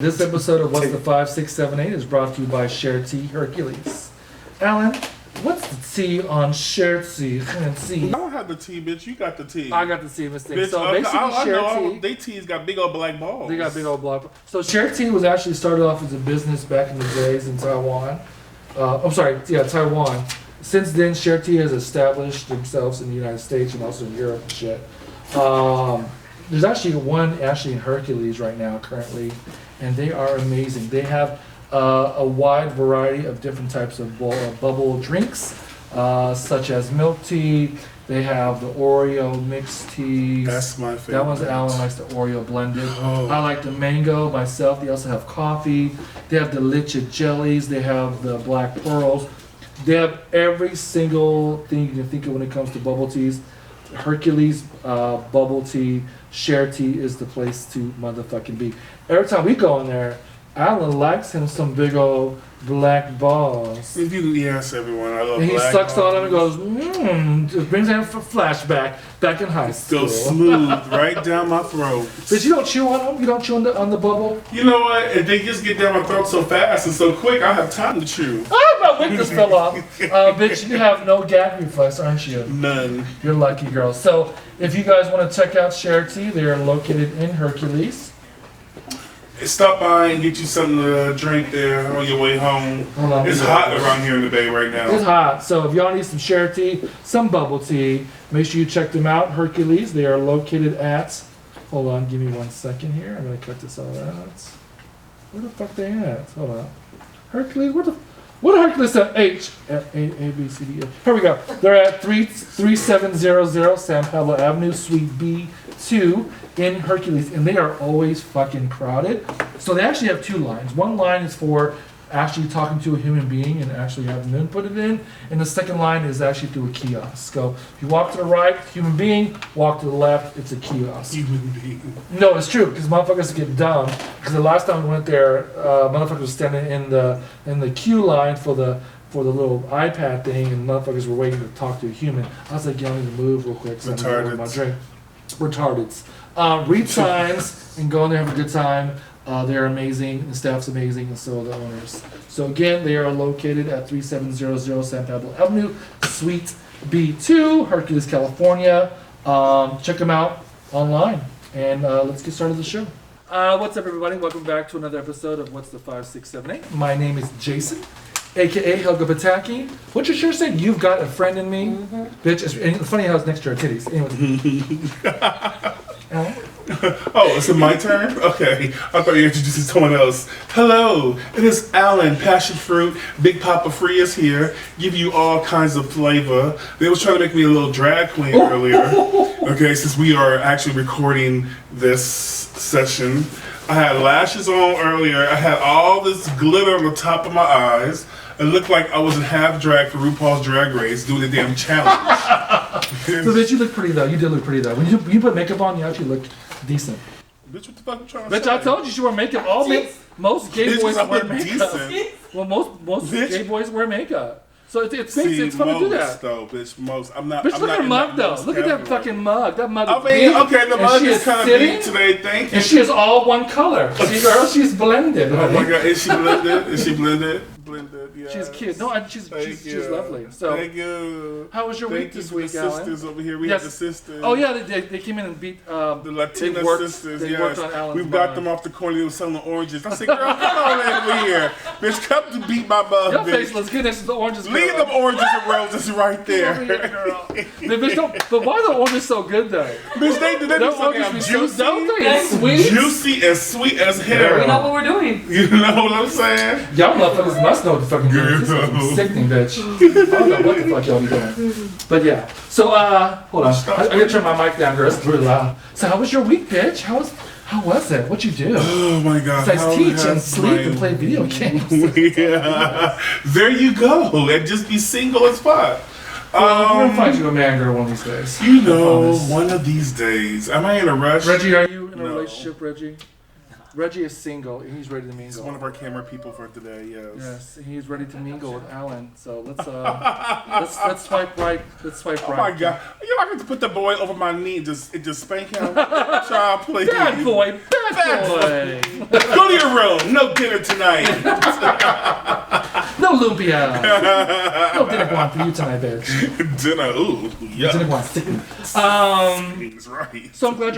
This episode of What's the 5678 is brought to you by Share Tea Hercules. Alan, what's the tea on Share Tea? I don't have the tea, bitch. You got the tea. I got the tea mistake. Bitch, So basically, I Share know Tea. they tea's got big old black balls. They got big old block. So Share Tea was actually started off as a business back in the days in Taiwan. Taiwan. Since then, Share Tea has established themselves in the United States and also in Europe and shit. There's actually one in Hercules right now currently, and they are amazing. They have a wide variety of different types of bubble drinks, such as milk tea. They have the Oreo mixed teas. That's my favorite. That one's Alan likes the Oreo blended. Oh. I like the mango myself. They also have coffee. They have the Licha jellies. They have the black pearls. They have every single thing you can think of when it comes to bubble teas. Hercules bubble tea, Share Tea is the place to motherfucking be. Every time we go in there, Alan likes him some big old black balls. Yes, everyone. I love And he black sucks balls. on them and goes, just brings him a flashback back in high school. Go smooth right down my throat. But you don't chew on them? You don't chew on the bubble? You know what? If they just get down my throat so fast and so quick, I have time to chew. Oh, my wig just fell off. Bitch, you have no gag reflex, aren't you? None. You're lucky, girl. So, if you guys want to check out Share Tea, they are located in Hercules. Stop by and get you something to drink there on your way home. Hold on. It's hot around here in the Bay right now. It's hot. So, if y'all need some Share Tea, some bubble tea, make sure you check them out. Hercules, they are located at. Hold on, give me 1 second here. I'm going to cut this all out. Where the fuck they at? Hold on. Hercules, what Hercules at? A, B, C, D, E. Here we go. They're at 3700 San Pablo Avenue, Suite B2 in Hercules, and they are always fucking crowded. So they actually have two lines. One line is for actually talking to a human being and actually having them put it in, and the second line is actually through a kiosk. So if you walk to the right, human being, walk to the left, it's a kiosk. Human being. No, it's true, because motherfuckers get dumb. Because the last time we went there, motherfuckers was standing in the queue line for the little iPad thing, and motherfuckers were waiting to talk to a human. I was like, y'all need to move real quick, so I'm gonna go with my drink. Retardeds. Read signs and go in there, have a good time. They're amazing, the staff's amazing, and so are the owners. So again, they are located at 3700 San Pablo Avenue, Suite B2, Hercules, California. Check them out online, and let's get started with the show. What's up, everybody? Welcome back to another episode of What's the 5678. My name is Jason, aka Helga Pataki. What's your shirt say? You've got a friend in me, bitch. It's funny how it's next to our titties. Anyway. Oh, is it my turn? Okay. I thought you introduced someone else. Hello, it is Alan, Passion Fruit, Big Papa Free is here, give you all kinds of flavor. They was trying to make me a little drag queen earlier. Okay, since we are actually recording this session. I had lashes on earlier. I had all this glitter on the top of my eyes. It looked like I was in half drag for RuPaul's Drag Race doing the damn challenge. So, bitch, you look pretty though. You did look pretty though. When you put makeup on, you actually look decent. Bitch, what the fuck I'm trying to Bitch, say? I told you she wear makeup. Most gay Bitch, boys I wear look makeup. decent. Well, most Bitch. gay boys wear makeup. So it's fun to do that. Though, bitch, most. I'm not. Bitch, I'm look not at her in mug though. most Look at that category. fucking mug. That mug I is mean, big, okay, the and mug she is kind of sitting, big today. Thank you. and she is all one color. See, girl, she's blended. Oh my honey. god, is she blended? Is she blended? Blended, yeah. She's cute. No, she's lovely. So, Thank you. how was your week this week, the Alan? sisters over here. We Yes. have the sisters. Oh yeah, they came in and beat The Latina sisters, They yes. worked on Alan's We've got mind. them off the corner. They were selling oranges. I said, girl, come on over here. Bitch, come to beat my bug, Your face bitch. looks good next to the oranges. Girl. Leave them oranges and roses right Over there. here, girl. Bitch, but why are the oranges so good though? Bitch, they Their be so oranges damn be so juicy. don't they? That's sweet. Juicy and sweet as We hell. know what we're doing. You know what I'm saying? Y'all motherfuckers must know what the fucking doing. This is fucking sickening, bitch. I don't know what the fuck y'all be doing. But yeah. So hold on. I gotta turn my mic down, girl. It's really loud. So how was your week, bitch? How was it? What'd you do? Oh my god. Besides how teach and has sleep my- and play video games. Yeah. There you go. And just be single as fuck. We're gonna find you a man, girl, one of these days. You know, I promise. one of these days. Am I in a rush? Reggie, are you in a No. relationship, Reggie? Reggie is single and he's ready to He's mingle. one of our camera people for today. Yes. Yes, he's ready to mingle with Alan. So let's swipe right. Let's swipe Oh right. my God! You know, I get to put the boy over my knee and just spank him. Child, please. Bad boy, bad boy. Go to your room. No dinner tonight. No lumpia. No dinner guan for you tonight, bitch. Dinner. Ooh, yeah. Dinner guan chicken. He's right. So I'm glad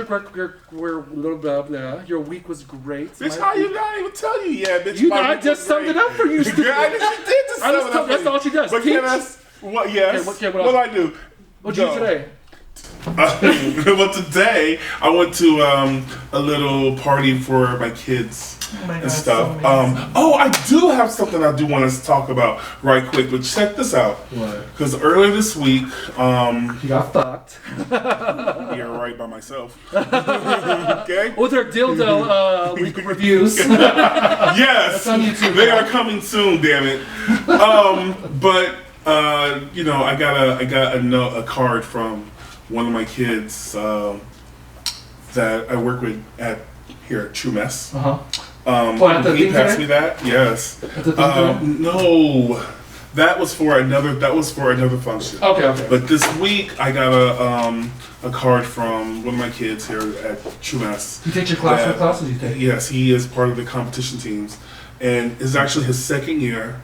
we're a little bit. Your week was great. Bitch, how you not even tell you yet, bitch? You My know, I week just was summed it great. up for you. Girl, I did just sum it up. That's all she does. But Teach. can I? What? Yes. Okay, what What I do? What'd you do Go. today? Well, today I went to a little party for my kids and stuff. I do have something I do want us to talk about right quick, but check this out. What? Because earlier this week, You got fucked. yeah, right by myself. Okay. With her dildo week reviews. Yes, on YouTube, they huh? are coming soon. Damn it. But you know, I got a card from one of my kids that I work with here at True Mess. Uh-huh. At the He thing passed today? me that. Yes. At the thing today? No, that was for another function. Okay. But this week I got a card from one of my kids here at True Mess. You take your class. that- What classes you take? Yes, he is part of the competition teams, and it's actually his second year.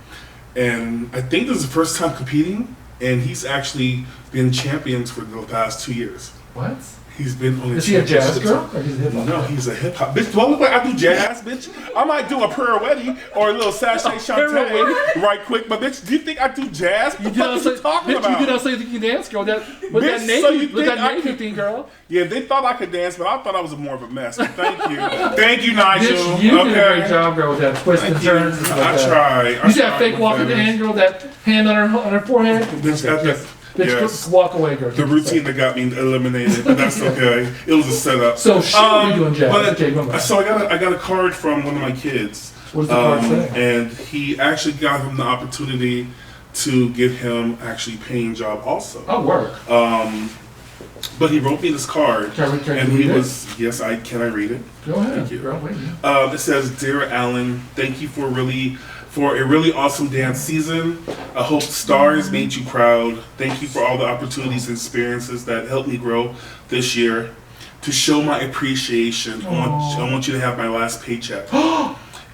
And I think this is the first time competing, and he's actually been champions for the past 2 years. What? He's been on the Is he a jazz championships. girl or he's a hip hop? No, he's a hip hop bitch. Do I look like I do jazz, bitch? I might do a pirouette or a little sachet chanté Pirouette? right quick, but bitch, do you think I do jazz? What the fuck are you talking bitch, about? you did not say you think you can dance, girl. With Bitch, that so Navy, you with think that I Navy could- thing, girl. Yeah, they thought I could dance, but I thought I was more of a mess. But thank you, thank you, Nigel. Bitch, you did a great job, girl, with that twist and Thank you. turns. And stuff like I that. try. You see that fake walk at the end, girl? That hand on her forehead? Bitch, Yes. Bitch, yes. walk away, girl. The routine that got me eliminated, but that's okay. It was a setup. So she will be doing jazz. But, Okay, go on. so I got a card from one of my kids. What does the card say? And he actually got him the opportunity to get him actually paying job also. I'll work. But he wrote me this card, Can I and read he it? was yes, I can I read it? Go ahead, Thank you. girl. Wait. It says, "Dear Alan, thank you for a really awesome dance season. I hope stars made you proud. Thank you for all the opportunities and experiences that helped me grow this year. To show my appreciation, I want you to have my last paycheck.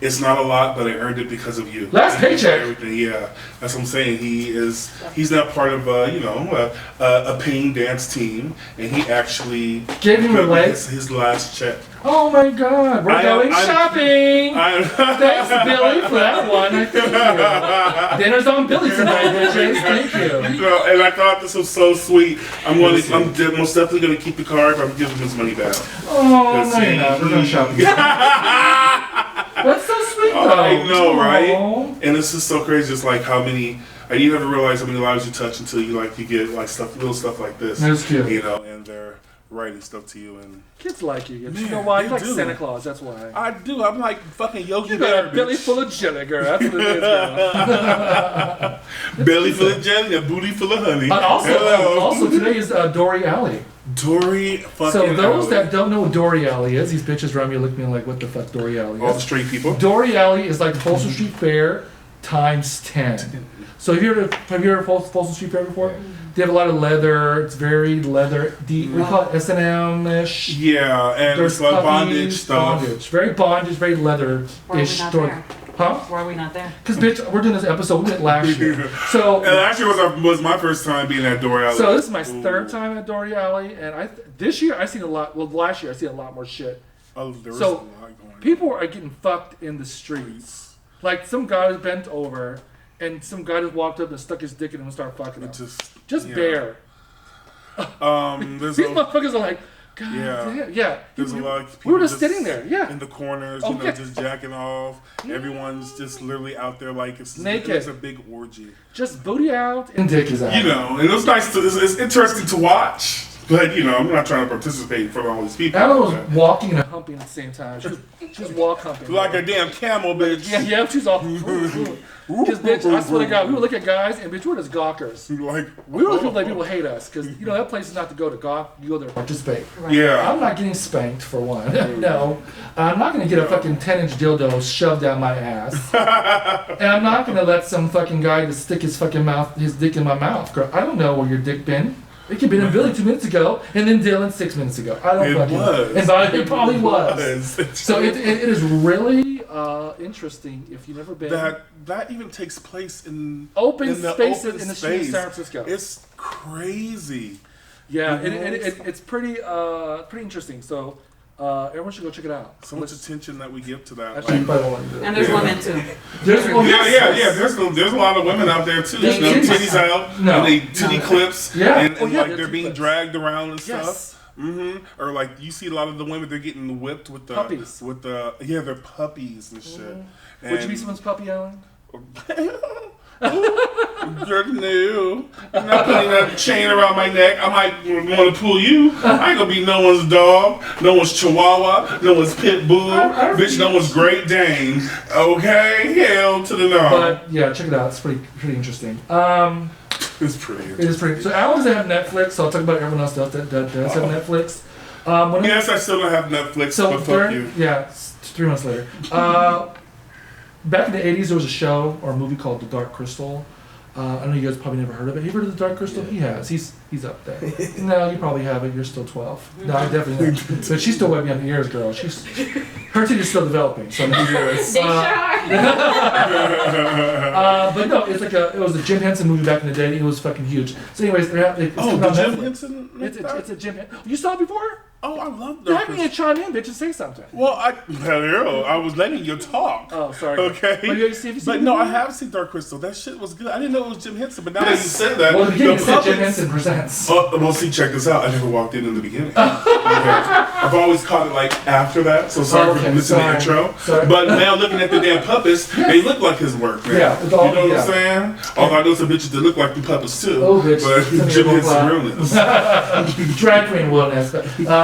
It's not a lot, but I earned it because of you. Last Thank you for paycheck? everything. Yeah, that's what I'm saying. He's not part of a paying dance team, and he actually Gave him a put leg? his last check. Oh my God, we're going shopping. Thanks, Billy, for that one. Thank you. Dinner's on Billy tonight, bitches. Thank you. And I thought this was so sweet. I'm most definitely going to keep the card, but I'm giving him his money back. Oh, no, you're not. We're going shopping. That's so sweet, though. I know, right? Aw. And this is so crazy. It's like how many. You never realize how many lives you touch until you get like little stuff like this. That's cute. You know, and they're writing stuff to you, and Kids like you. Man, You know why? they You're like do. Santa Claus. That's why. I do. I'm like fucking Yogi You Bear. got a belly bitch. full of jelly, girl. That's what it is, girl. Belly full of jelly, a booty full of honey. And Hello. also today is Dory Alley. Dory fucking. So those Alley. that don't know what Dory Alley is, these bitches around me look at me like, what the fuck Dory Alley all the is? straight people. Dory Alley is like Folsom Street Fair times 10. So have you heard of Folsom Street Fair before? They have a lot of leather. It's very leather. We call it S&M-ish. Yeah, and There's it's like puppies, bondage stuff. Very bondage, very leather-ish. Why are we not store. there? Huh? Why are we not there? Because bitch, we're doing this episode. We went last year. So And last year was my first time being at Dory Alley. So this is my Ooh. third time at Dory Alley, and this year I seen a lot. Well, last year I seen a lot more shit. Oh, there was So, a lot going on. People are getting fucked in the streets. Like some guy was bent over, and some guy just walked up and stuck his dick in him and started fucking him. Just yeah. bare. There's These a, motherfuckers are like, God Yeah. damn, yeah. there's a lot of people We were just sitting there, yeah. in the corners, Oh, yeah. just jacking off. Everyone's just literally out there like it's Naked. It's a big orgy. Just booty out and dick is out. You know, and it was nice. It's interesting to watch. But you know, I'm not trying to participate for all these people. Alan was walking and humping at the same time. She was walk humping. Like a damn camel, bitch. Yeah, she's all. Because bitch, I swear to God, we would look at guys and bitch, we're just gawkers. Like, We were people that people hate us because you know that place is not to go to gawk. You go there to participate. yeah. I'm not getting spanked for one. No, I'm not gonna get a fucking 10-inch dildo shoved down my ass, and I'm not gonna let some fucking guy just stick his dick in my mouth. Girl, I don't know where your dick been. It could have been in Billy 2 minutes ago, and then Dylan 6 minutes ago. I don't It fucking was. know. And it probably was. So it is really interesting if you've never been. That even takes place in Open in the spaces open in the street of space. San Francisco. It's crazy. Yeah, it's pretty interesting. So everyone should go check it out. So much attention that we give to that. Actually, you Like, probably want to do it. And there's Yeah. women too. There's There's a lot of women out there too. You know, Titties. titties out, No. and they titty clips, Yeah. and, Oh, yeah, like they're they're being clips. dragged around and Yes. stuff. Or like you see a lot of the women, they're getting whipped with the Puppies. they're puppies and shit. Would you be someone's puppy, Alan? You're new. I'm not putting a chain around my neck. I might want to pull you. I ain't gonna be no one's dog, no one's chihuahua, no one's pit bull, bitch, no one's Great Dane. Okay, hell to the no. But yeah, check it out. It's pretty interesting. It's pretty. It is pretty. So Alan doesn't have Netflix, so I'll talk about everyone else that does have Netflix. Yes, I still don't have Netflix, So but fuck you. yeah, 3 months later. Back in the 80s, there was a show or a movie called The Dark Crystal. I know you guys probably never heard of it. Have you heard of The Dark Crystal? He has. He's up there. No, you probably haven't. You're still 12. No, I definitely not. But she's still way beyond the years, girl. Her titty's still developing. So They sure are. but no, it was a Jim Henson movie back in the day. It was fucking huge. So anyways, it's Oh, coming the on Jim Netflix. Henson? It's a Jim Henson. You saw it before? Oh, I love Have Dark me Crystal. and chime in, bitch, and say something. Well, I was letting you talk. Oh, sorry. Okay. But you see, But no, I have seen Dark Crystal. That shit was good. I didn't know it was Jim Henson, but now that you said that, Well, the beginning the it said Jim puppets- Henson presents. Oh, well, see, check this out. I never walked in the beginning. Okay. I've always caught it like after that, so sorry Okay, for missing the sorry. intro. Sorry. But now looking at the damn puppets, they look like his work, man. Yeah, it's all- you know what yeah. I'm saying? Although I know some bitches that look like the puppets too. Oh, bitch. But Some Jim people Henson clap. realness. Drag queen wilderness.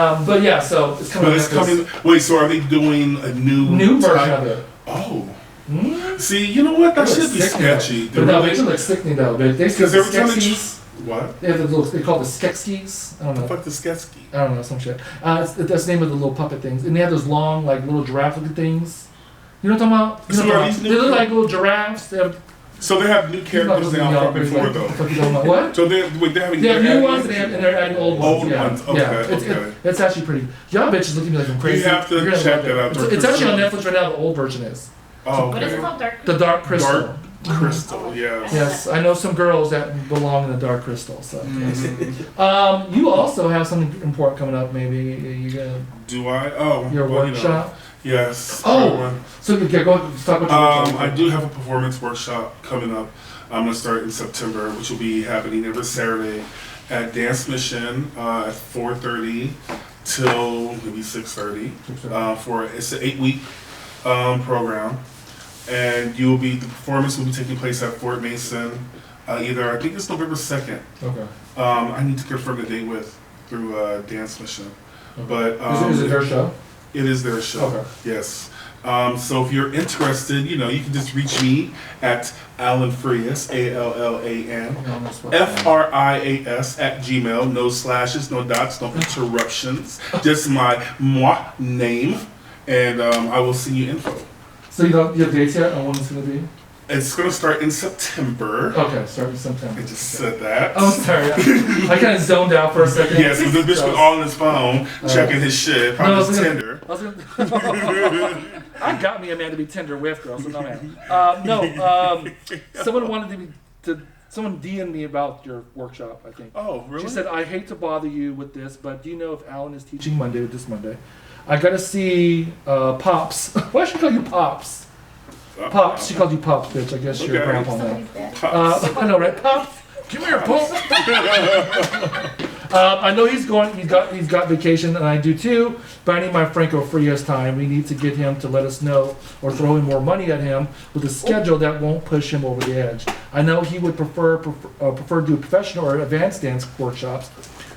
But yeah, so it's coming. But it's on Netflix. coming. Wait, so are they doing a New version type- of it. Oh. Mm? See, you know what? That It should looks be sickening, sketchy. though. But no, it looks sickening though. But they Because the every time Skeksis. what? They have the little. They call it the Skeksis. I don't know. Fuck the Sketsky. I don't know, some shit. That's the name of the little puppet things. And they have those long, like, little giraffe-looking things. You know what I'm talking about? You know So what are I'm these talking new- about? They look like little giraffes. They have So they have new characters now from before though. What? So they're having They have new ones and they're adding old ones. Old yeah. ones, okay, Yeah. okay. It's actually pretty. Y'all bitches look at me like I'm crazy. You have to You're gonna check love that it. out. It's actually on Netflix right now. The old version is Oh, What is it okay. called? Dark the Dark Crystal. Dark Crystal, yeah. Yes, I know some girls that belong in the Dark Crystal. So, Mhm. you also have something important coming up. Maybe you gonna Do I? Oh, your well, you know, workshop. yes. Oh. So yeah, go ahead, talk about your workshop. I do have a performance workshop coming up. I'm gonna start in September, which will be happening every Saturday at Dance Mission at 4:30 till maybe 6:30. It's an 8-week program, and the performance will be taking place at Fort Mason. Either I think it's November 2nd. Okay. I need to confirm the date through Dance Mission, but Is it her show? it is their show. Okay. Yes. So if you're interested, you can just reach me at Alan Frias, ALLAN. FRIAS at Gmail. No slashes, no dots, no interruptions. Just my name, and I will send you info. So you have dates yet on when it's gonna be? It's gonna start in September. Okay, start in September. I just said that. Oh, sorry. I kind of zoned out for a second. Yes, because this bitch was all on his phone, checking his shit, probably No, his I was Tinder. I was gonna. I got me a man to be Tinder with, girl. So no man. Someone DM'd me about your workshop. I think. Oh, really? She said, "I hate to bother you with this, but do you know if Alan is teaching this Monday? I gotta see Pops. Why should she call you Pops? Pops. She called you Pops, bitch. I guess you're a Okay. grandpa now. Somebody's dead. I know, right? Pops, come here, Pops. I know he's going. He's got vacation, and I do too. But I need my Franco Frias time. We need to get him to let us know or throw in more money at him with a schedule that won't push him over the edge. I know he would prefer to do professional or advanced dance workshops,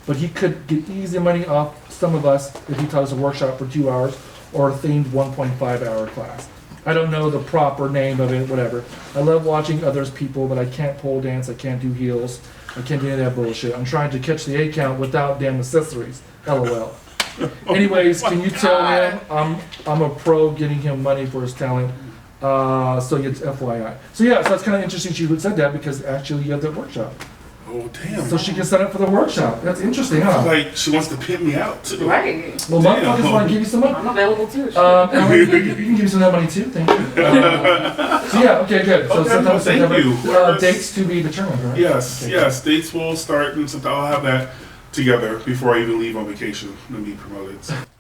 but he could get easy money off some of us if he taught us a workshop for 2 hours or a themed 1.5 hour class. I don't know the proper name of it, whatever. I love watching others people, but I can't pole dance, I can't do heels, I can't do any of that bullshit. I'm trying to catch the A count without damn accessories. LOL. Anyways, can you tell him I'm a pro getting him money for his talent? So it's FYI. So yeah, so that's kind of interesting she would said that because actually you have that workshop. Oh, damn. So she can sign up for the workshop. That's interesting, huh? Like, she wants to pimp me out, too. Right. Well, motherfuckers want to give you some money. I'm available too. Ellen, you can give me some of that money too, thank you. So yeah, okay, good. So Okay, sometime well, thank September, you. dates to be determined, right? Yes, Okay, yes. Dates will start, and so I'll have that together before I even leave on vacation and be promoted.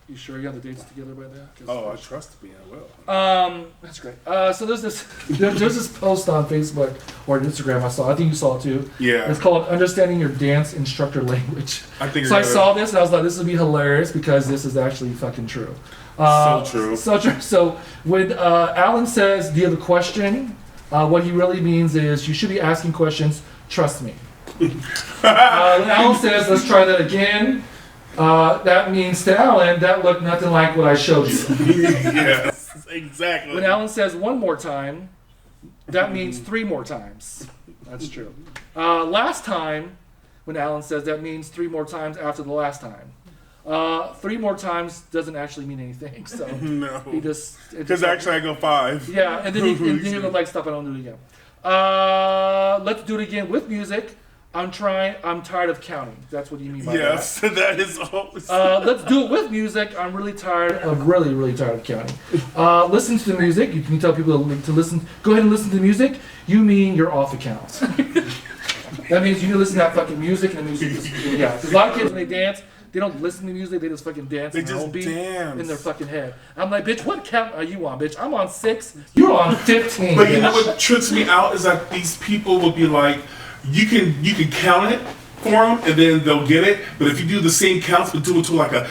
You sure you have the dates together by then? 'Cause- Oh, I trust me, I will. That's great. So there's this post on Facebook or Instagram I saw. I think you saw it too. Yeah. It's called "Understanding Your Dance Instructor Language." I think So I saw this and I was like, this would be hilarious because this is actually fucking true. So true. So true. So when Alan says, "Do you have a question?" What he really means is you should be asking questions. Trust me. When Alan says, "Let's try that again," that means to Alan that looked nothing like what I showed you. Yes, exactly. When Alan says one more time, that means 3 more times. That's true. Last time, when Alan says that means 3 more times after the last time. 3 more times doesn't actually mean anything. So No. he just Because actually I go 5. yeah, and then he goes like, "Stop! I don't do it again." Let's do it again with music. I'm tired of counting. That's what you mean by Yes, that is always. let's do it with music. I'm really tired of really tired of counting. Listen to the music. You can tell people to listen. Go ahead and listen to the music. You mean you're off account. That means you need to listen to that fucking music and the music. Yeah, 'cause a lot of kids when they dance, they don't listen to music. They just fucking dance. They on their just own beat dance. in their fucking head. I'm like, bitch, what count are you on, bitch? I'm on 6. You're on 15. But you know bitch. what trips me out is that these people will be like, you can count it for them and then they'll get it. But if you do the same counts but do it to like a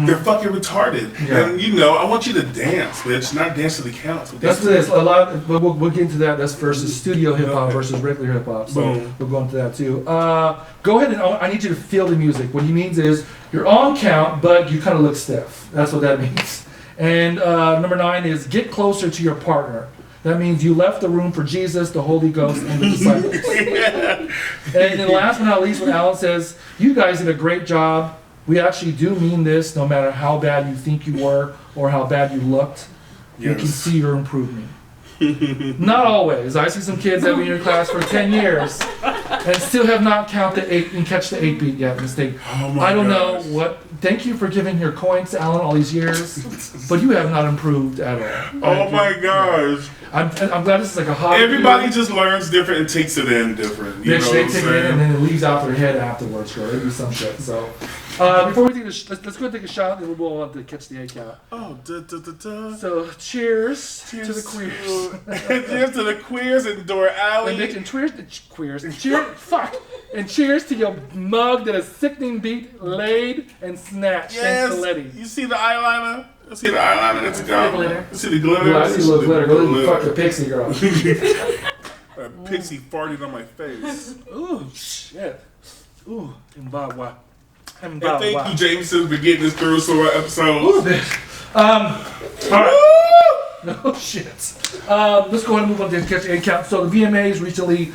they're fucking retarded. Yeah. And you know, I want you to dance, bitch, not dance to the counts. But That's what it is. A lot, but we'll get into that. That's versus studio hip hop versus regular hip hop. So Boom. we'll go into that too. Go ahead and I need you to feel the music. What he means is you're on count, but you kind of look stiff. That's what that means. And number 9 is get closer to your partner. That means you left the room for Jesus, the Holy Ghost, and the disciples. And then last but not least, when Alan says, "You guys did a great job. We actually do mean this, no matter how bad you think you were or how bad you looked. We can Yes. see your improvement." Not always. I see some kids that have been in your class for 10 years and still have not counted 8 and catch the 8 beat yet. Mistake. Oh my I don't gosh. know what. Thank you for giving your coins to Alan all these years, but you have not improved at all. Oh my gosh. I'm glad this is like a hobby. Everybody just learns different and takes it in different. You know Bitch, they what I'm take it in and saying? then it leaves out their head afterwards, girl. They do some shit. So, before we take this, let's go take a shot, and we'll go on to catch the A count. Oh, da, da, da, da. So, cheers to the queers. Cheers to the queers and Door And Alley. bitch, and cheers to queers. And cheers to your mug that is sickening beat, laid, and snatched. Yes. Thanks to Letty. You see the eyeliner? You see the eyeliner that's the gone? glitter. You see the glitter? Ooh, I see a little glitter. Go ahead and fuck the pixie girl. That pixie farted on my face. Ooh, shit. Ooh, Mbagwa. And thank you, Jameson, for getting us through some Ooh, episodes. bitch. Alright. No shit. Let's go ahead and move on to the catch the A count. So the VMAs recently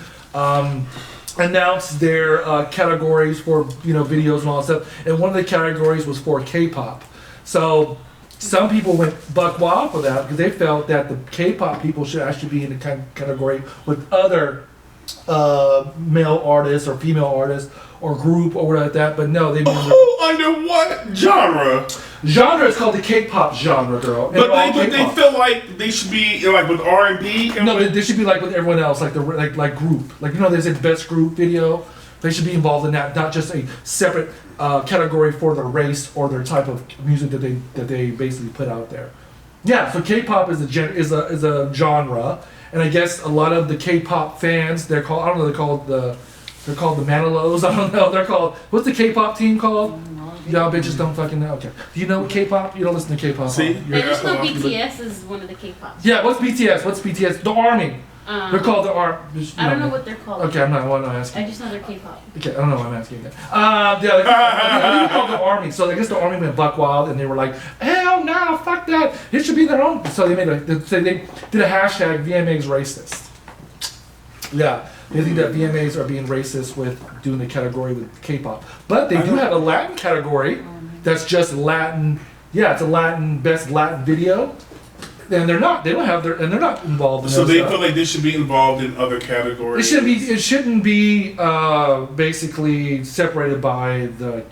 announced their categories for videos and all that stuff, and one of the categories was for K-pop. So some people went buck wild for that because they felt that the K-pop people should actually be in the category with other male artists or female artists or group or whatever like that. But no, they Under what genre? genre is called the K-pop genre, girl. And But all they K-pop. feel like they should be like with R&B. And No, with, they should be like with everyone else, like the like group. Like they said best group video. They should be involved in that, not just a separate category for their race or their type of music that they basically put out there. Yeah, so K-pop is a genre, and I guess a lot of the K-pop fans, they're called, I don't know, they're called the They're called the Manilows. I don't know. They're called. What's the K-pop team called? Y'all bitches don't fucking know. Okay. Do you know K-pop? You don't listen to K-pop. See? Huh? I just know BTS is one of the K-pop. Yeah. What's BTS? What's BTS? The Army. They're called the Army. I don't know what they're called. Okay, I'm not asking. I just know they're K-pop. Okay, I don't know why I'm asking that. Yeah, they're called the Army. So I guess the Army went buck wild, and they were like, "Hell no, fuck that! It should be their own." So they they did a hashtag VMAs racist. Yeah, they think that VMAs are being racist with doing the category with K-pop, but they do have a Latin category that's just Latin. Yeah, it's a Latin best Latin video. And they're not. They don't have their. And they're not involved in. So those they stuff. feel like they should be involved in other categories. It shouldn't be basically separated by the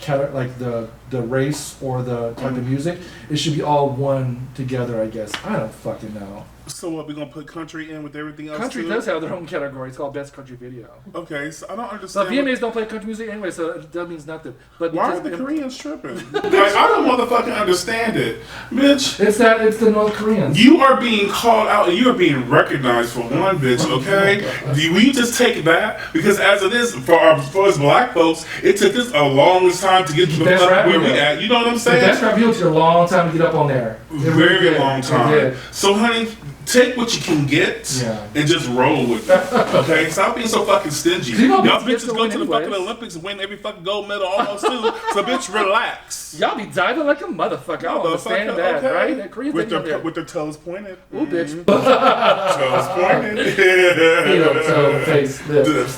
the race or the type of music. It should be all one together, I guess. I don't fucking know. So what, we gonna put country in with everything else Country too? does have their own category. It's called Best Country Video. Okay, so I don't So understand. VMAs don't play country music anyway, so that means nothing. But Why are because the Koreans tripping? Like, I don't motherfucking understand it. Bitch, it's the North Koreans. you are being called out and you are being recognized for one, bitch, okay? Do we just take that? Because as it is, for us black folks, it took us a long time to get to the Best level rap where we video. at. You know what I'm The saying? Best Rap Video took a long time to get up on there. It really Very did. long It time. did. So, honey, take what you can get Yeah. and just roll with it. Okay? Stop being so fucking stingy. You know Y'all bitches get bitches to go win to the fucking anyways. Olympics and win every fucking gold medal almost too. So, bitch, relax. Y'all be diving like a motherfucker. I don't understand that, Okay. right? That Korean With thing their, there. with their toes pointed. Ooh, bitch. Toes pointed. So face this.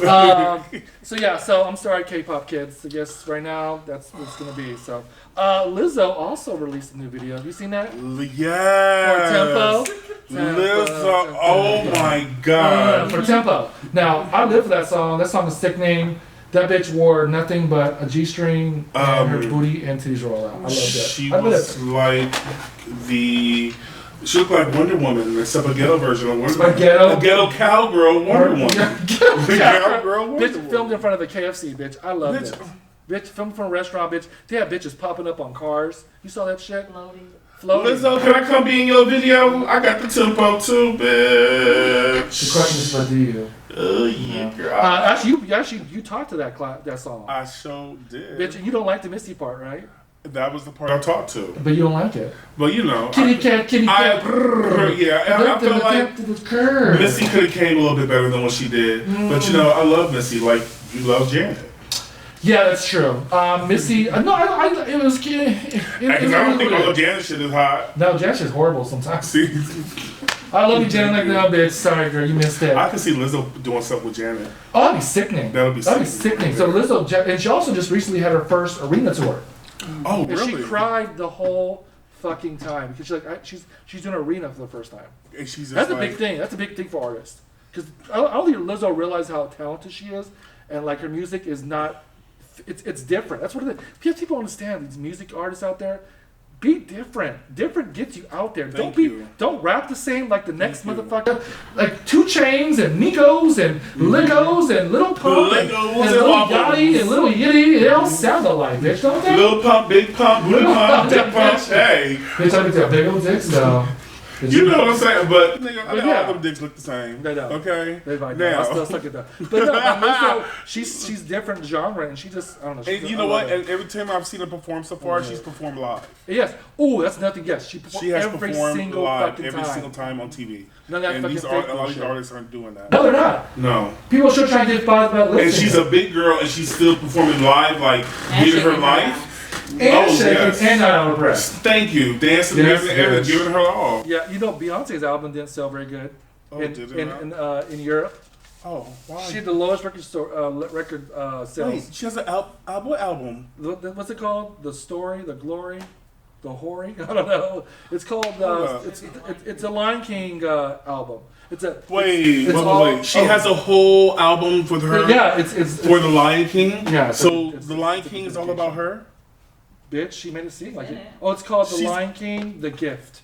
So yeah, so I'm sorry, K-pop kids. I guess right now that's what it's gonna be. So Lizzo also released a new video. Have you seen that? Yes. For Tempo. Lizzo, oh my god. For Tempo. Now I live for that song. That song is sickening. That bitch wore nothing but a G-string and her booty and titties roll out. I love that. She I love was it. like she looked like Wonder Woman, except a ghetto version of Wonder Woman. Ghetto? A ghetto cowgirl Wonder Woman. The cowgirl Wonder Bitch Woman. filmed in front of a KFC, bitch. I love Bitch. this. Bitch filmed from a restaurant, bitch. They had bitches popping up on cars. You saw that shit? Loading. Floating. Lizzo, can I come be in your video? I got the tempo too, bitch. The question is, what do you? Oh yeah, girl. Actually, you talked to that song, I sure did. bitch. And you don't like the Misty part, right? That was the part I talked to. But you don't like it. But you know, Kitty cat. I feel like curve. Missy could have came a little bit better than what she did. But you know, I love Missy like you love Janet. Yeah, that's true. Missy. No, it was. Because I don't think all of Janet shit is hot. No, Janet shit's horrible sometimes. See, I love you, Janet. Like, no, bitch. Sorry, girl, you missed it. I can see Lizzo doing something with Janet. Oh, that'd be sickening. That'd be sickening. So Lizzo, and she also just recently had her first arena tour. Oh, And really? she cried the whole fucking time because she's doing arena for the first time. And she's just That's a like, big thing. That's a big thing for artists. Because I don't think Lizzo realized how talented she is, and like her music is not. It's different. That's what it is. People understand these music artists out there. Be different. Different gets you out there. Thank you. Don't rap the same like the next Thank you. motherfucker. Like 2 Chainz and Migos and Ligos and Little Pump and Legos Little and Yachty and Little Yitty. They all sound alike, bitch, don't they? Little pump, big pump, big pump, big pump. Hey, Bitch, I got big old dicks though. you know what I'm saying? But nigga, I think yeah. all them dicks look the same. They don't. Okay. They might know. I still suck at that. But no, Lizzo, she's different genre, and she just I don't know. And you know what? And every time I've seen her perform so far, she's performed live. Yes. Oh, that's nothing. Yes, she performed She has every performed single live fucking every time. single time on TV. None of that And fucking these fake a lot of these bullshit. artists aren't doing that. No, they're not. No. People should try to get fired about listening. And she's a big girl, and she's still performing live, like giving her shaking life. and Oh, shaking yes. and not out of breath. Thank you, dancing, Yes, everything, yes. giving her all. Yeah, you know Beyonce's album didn't sell very good Oh, in did it not? in Europe. Oh, why? She had the lowest record sales. Wait, she has an what album? What's it called? The Story, the Glory, the Hoary? I don't know. It's called Hold up. it's a Lion King album. It's a Wait, it's wait, all- wait. She has a whole album with her. Yeah, it's For the Lion King. Yeah, So it's- the Lion King is all about her. bitch. She made it seem like it. Yeah. Oh, it's called The She's- Lion King, The Gift.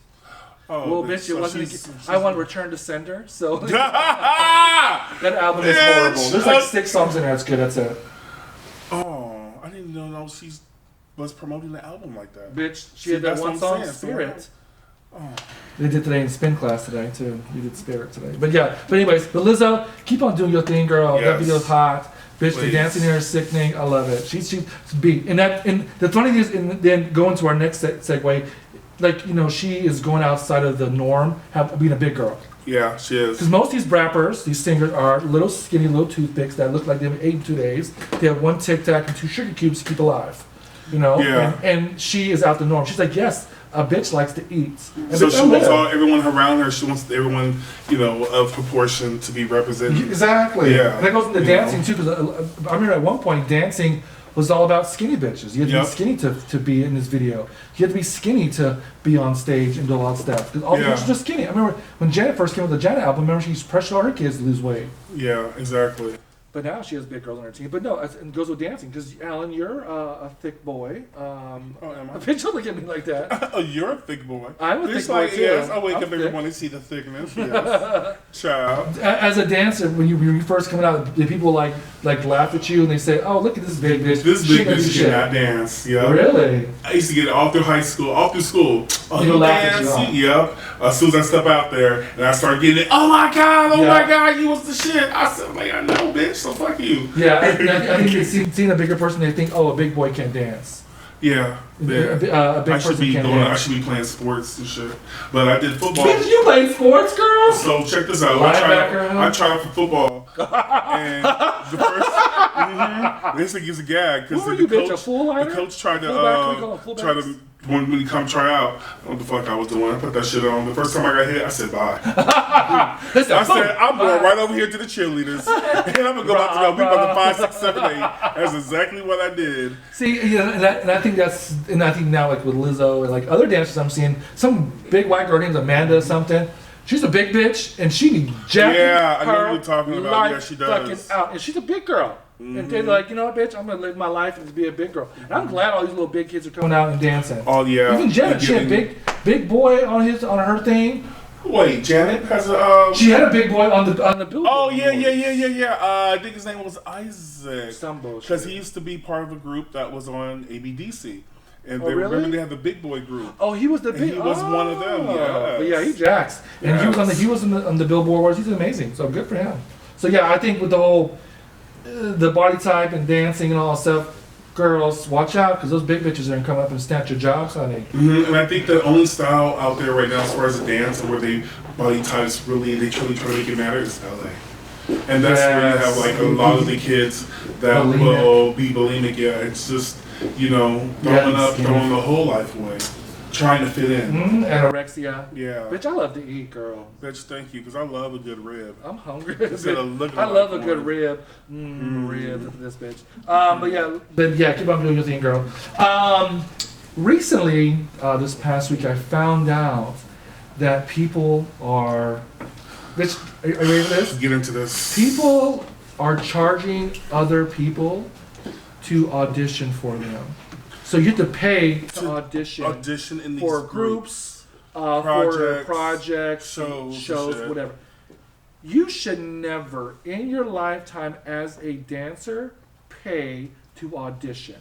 Oh, Well, bitch, it wasn't. I want Return to Sender. So that album is Bitch. horrible. There's like 6 songs in there. It's good. That's it. Oh, I didn't even know she was promoting the album like that. Bitch, she See, had that that's one what song, I'm saying, Spirit. Oh. They did today in spin class today too. You did Spirit today. But yeah. But anyways, but Lizzo, keep on doing your thing, girl. That Yes. video's hot. Bitch, the Please. dancing here is sickening. I love it. She's beat. And the funny thing is, and then going to our next segue, like, you know, she is going outside of the norm, being a big girl. Yeah, she is. Because most of these rappers, these singers, are little skinny little toothpicks that look like they've ate in 2 days. They have 1 Tic Tac and 2 sugar cubes to keep alive. You know? Yeah. And she is out the norm. She's like, yes, a bitch likes to eat. And So bitch, she I wants live. everyone around her. She wants everyone, you know, of proportion to be represented. Exactly. Yeah. And that goes into You dancing know? too, because I remember at one point dancing was all about skinny bitches. You had to Yep. be skinny to be in this video. You had to be skinny to be on stage and do a lot of stuff. Because all the Yeah. bitches are skinny. I remember when Janet first came with the Janet album, I remember she used to pressure all her kids to lose weight. Yeah, exactly. But now she has big girls on her team. But no, it goes with dancing. Because Alan, you're a thick boy. Oh, am I? Bitch, don't look at me like that. Oh, you're a thick boy. I'm a It's thick boy like, too. yes, I wake I'm up every thick. morning to see the thickness. Yes. Child. As a dancer, when you first coming out, the people like laugh at you and they say, "Oh, look at this big bitch. This She big can do bitch shit." cannot dance. Yeah. Really? I used to get it all through high school, all through school. Oh, People you laugh at you, dance? Yep. As soon as I step out there and I start getting it, oh my God, Yeah. my God, you was the shit. I said, like, I know, bitch, so fuck you. Yeah, I think they seeing a bigger person, they think, "Oh, a big boy can't dance." Yeah. Yeah. A big I should person be can't going. I dance. should be playing sports and shit. But I did football. Bitch, you play sports, girl? So check this out. Linebacker, huh? I tried for football, and the first this thing is a gag What because were the you, bitch, a coach, full the liner? coach tried to Fullback? We call them try fullbacks? to when we come try out. I don't know what the fuck I was doing. I put that shit on. The first time I got hit, I said bye. Listen, I said I'm going bye. right over here to the cheerleaders, and I'm gonna go back to the people at the 5, 6, 7, 8. That's exactly what I did. See, you know, and I think I think now, like with Lizzo and like other dancers I'm seeing, some big white girl named Amanda something. She's a big bitch, and she be jacking Yeah, I know her what you're talking about. life Yeah, she does. fucking out, and she's a big girl. And they're like, you know what, bitch, I'm gonna live my life and be a big girl. And I'm glad all these little big kids are coming out and dancing. Oh yeah. Even Janet, And she had getting- big boy on her thing. Wait, Janet has a. She had a big boy on the billboard. Oh yeah. I think his name was Isaac. Some bullshit. Because he used to be part of a group that was on ABDC, and Oh, they really? remember they had the Big Boy group. Oh, he was the And big. he was one of them, yes. But yeah, he jacks, and he was on the Billboard Awards. He's amazing. So good for him. So yeah, I think with the whole the body type and dancing and all that stuff, girls, watch out because those big bitches are gonna come up and snatch your jobs, honey. And I think the only style out there right now, as far as the dance, where they body types really they truly try to make it matter, is LA. And that's where you have like a lot of the kids that Bulimic. will be bulimic. Yeah, it's just throwing throwing the whole life away, trying to fit in. Anorexia. Yeah. Bitch, I love to eat, girl. Bitch, thank you, because I love a good rib. I'm hungry. Instead of looking I love a like good one. rib. Rib. Look at this bitch. But yeah, keep on doing your thing, girl. Recently, this past week, I found out that people are. Bitch, are you ready for this? Get into this. People are charging other people to audition for them. So you have to pay to audition in these for groups. for projects, projects, shows, shows, whatever. You should never, in your lifetime as a dancer, pay to audition.